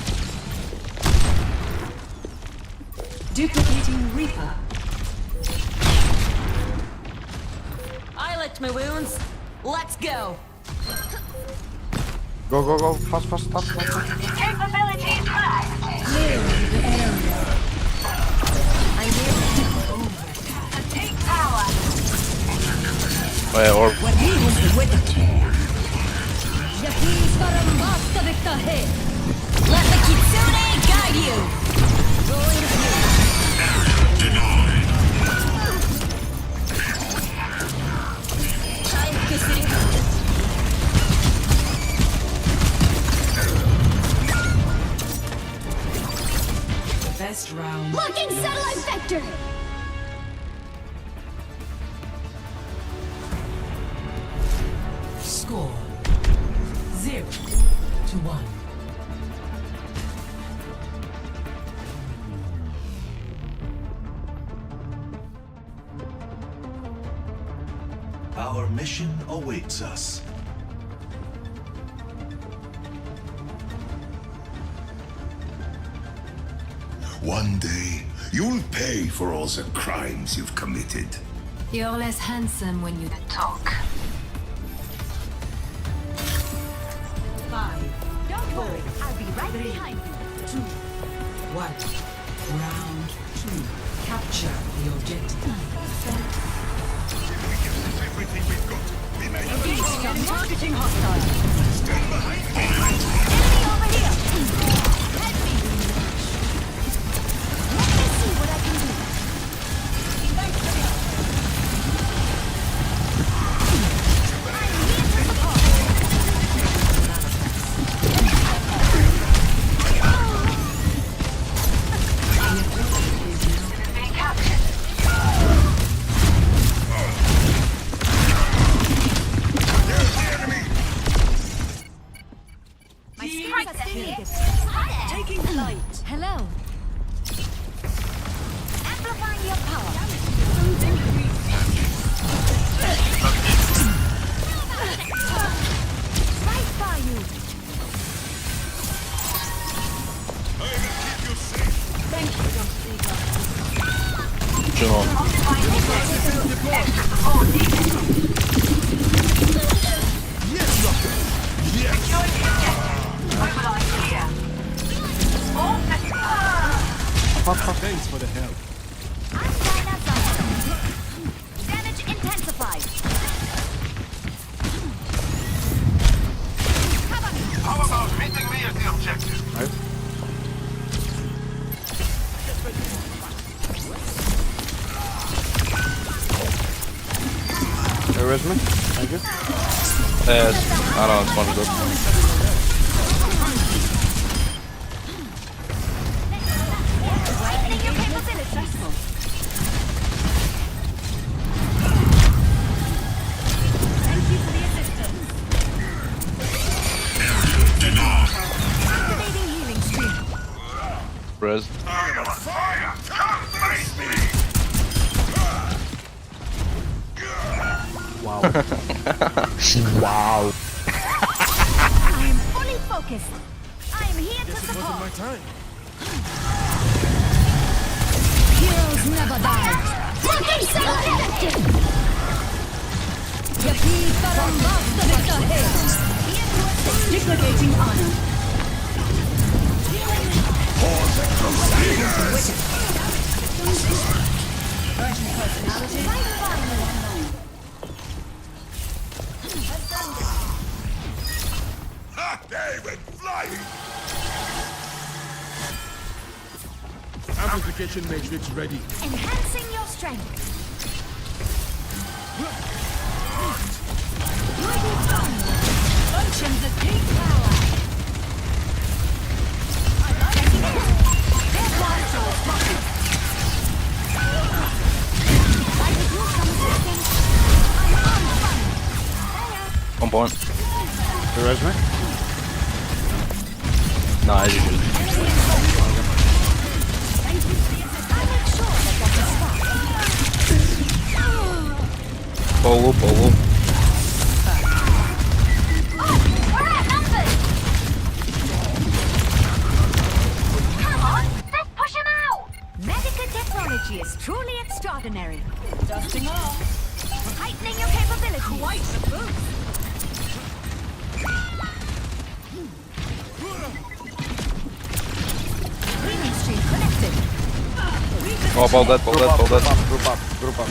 Duplicating Reaper. I licked my wounds. Let's go. Go, go, go. Fast, fast, fast, fast. Capability high. I'm here. Take power. Oh yeah, orb. Let the Kitsune guide you. Rolling Best round. Locking satellite vector! Score 0-1. Our mission awaits us. One day, you'll pay for all the crimes you've committed. You're less handsome when you Talk. 5, Don't worry, I'll be right behind you. 2, 1. Round 2. Capture the objective. Everything we've got. We may have Engaging targeting hostile. stand behind me. Enemy over here. Help me. Let me see what I can do. Thanks for the help. I'm here to support. Being captured. There's the enemy. My strike's here. Taking flight. Hello. Amplifying your power. Right by you. I will keep you safe. Thank you, Dr. Seeger. Chill on. Thanks for the help. I'm Dinosaur. Damage intensified. How about meeting me at the objective? Where is me? Thank you. Yes. I know, it's funny, good. Widening your capabilities. Thank you for the assistance. Activating healing stream. Res. I'm on fire! Come face me! Wow. Wow. I am fully focused. I am here to support. My time. Heroes never die. Taking selected! Yaki Farambasta Duplicating honor. Ha! They went flying! Amplification matrix ready. Enhancing your strength. Functions at peak power. On point. You res me? Nah, you should. Polo. We're outnumbered! Come on, let's push him out! Medical technology is truly extraordinary. Dusting off. Heightening your capabilities. Quite the boost. Breathing stream connected. Oh, ball dead. Group up.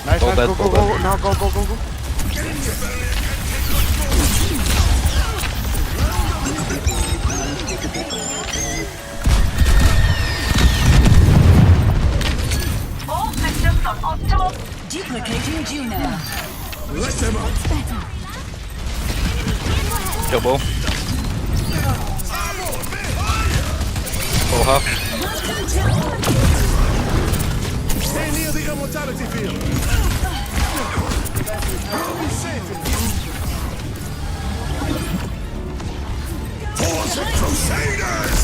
Nice, Ball nice, dead, go. ball dead. Now go. All systems on optimal. Duplicating Juno. Let them up. Kill ball. Ball half. Stay near the immortality field. Be safe. For the Crusaders!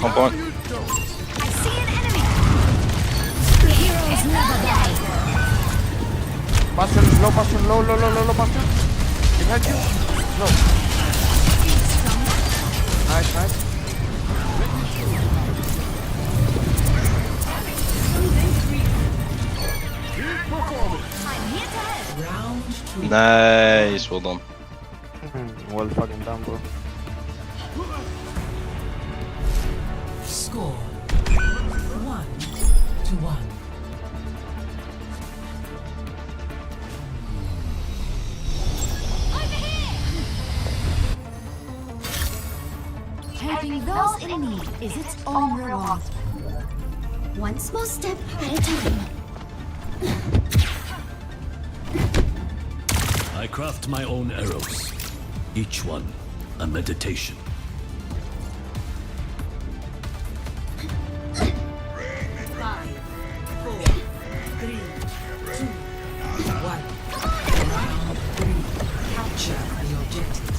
On point. I see an enemy. Heroes never die. Bastion, low, Bastion. Behind you. Low. Nice. I'm here to help. Round 2. Nice, well done. Well fucking done, bro. Score 1-1. Helping those in need is its own reward. One small step at a time. I craft my own arrows. Each one a meditation. Five, 4, 3, 2, 1. Round 3. Capture the objective.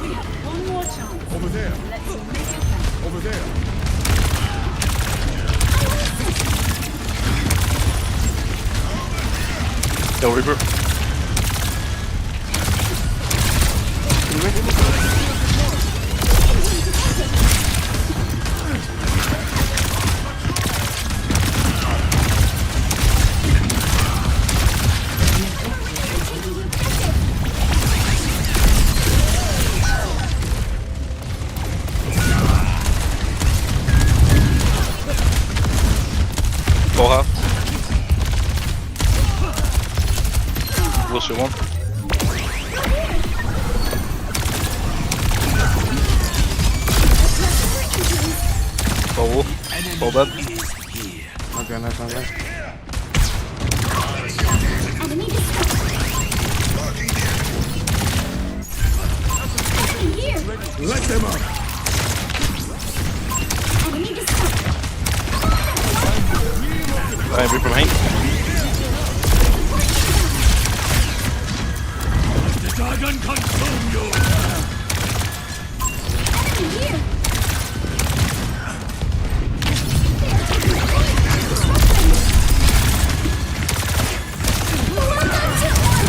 We have one more chance. Over there. Let's make it happen. Over there. Kill Reaper. Ball half. We'll shoot one. Ball wolf. Ball dead. Okay, nice. Enemy discovered. Enemy here. Let them up. Enemy discovered. Reaper behind. The dragon consume you. Enemy here.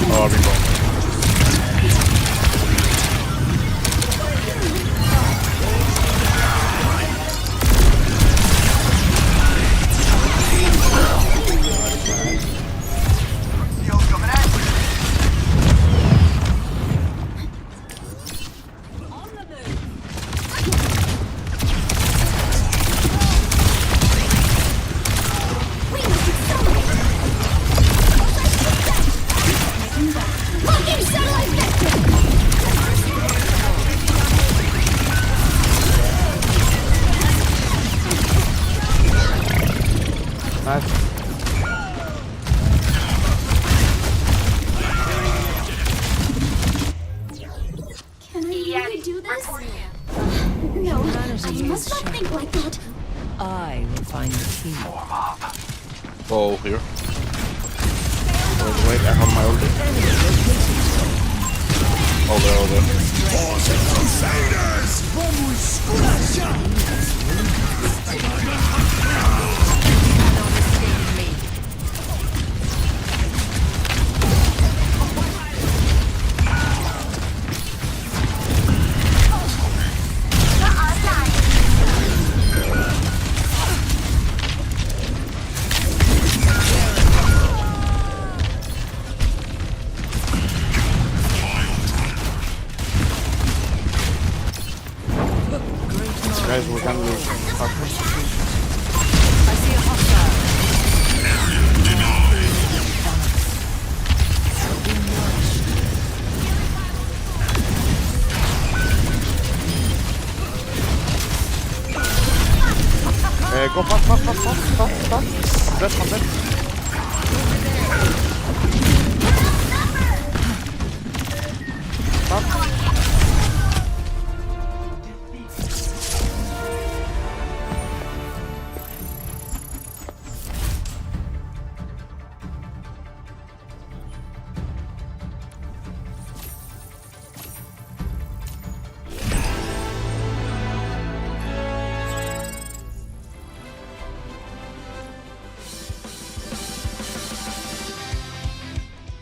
Oh, Reaper. do this? No, I must not think like that. I will find the key. Oh, here. Wait, I have my ulti. Oh, there. Force of Crusaders! Guys, we can lose. I see a hostile. Go fast. Dead.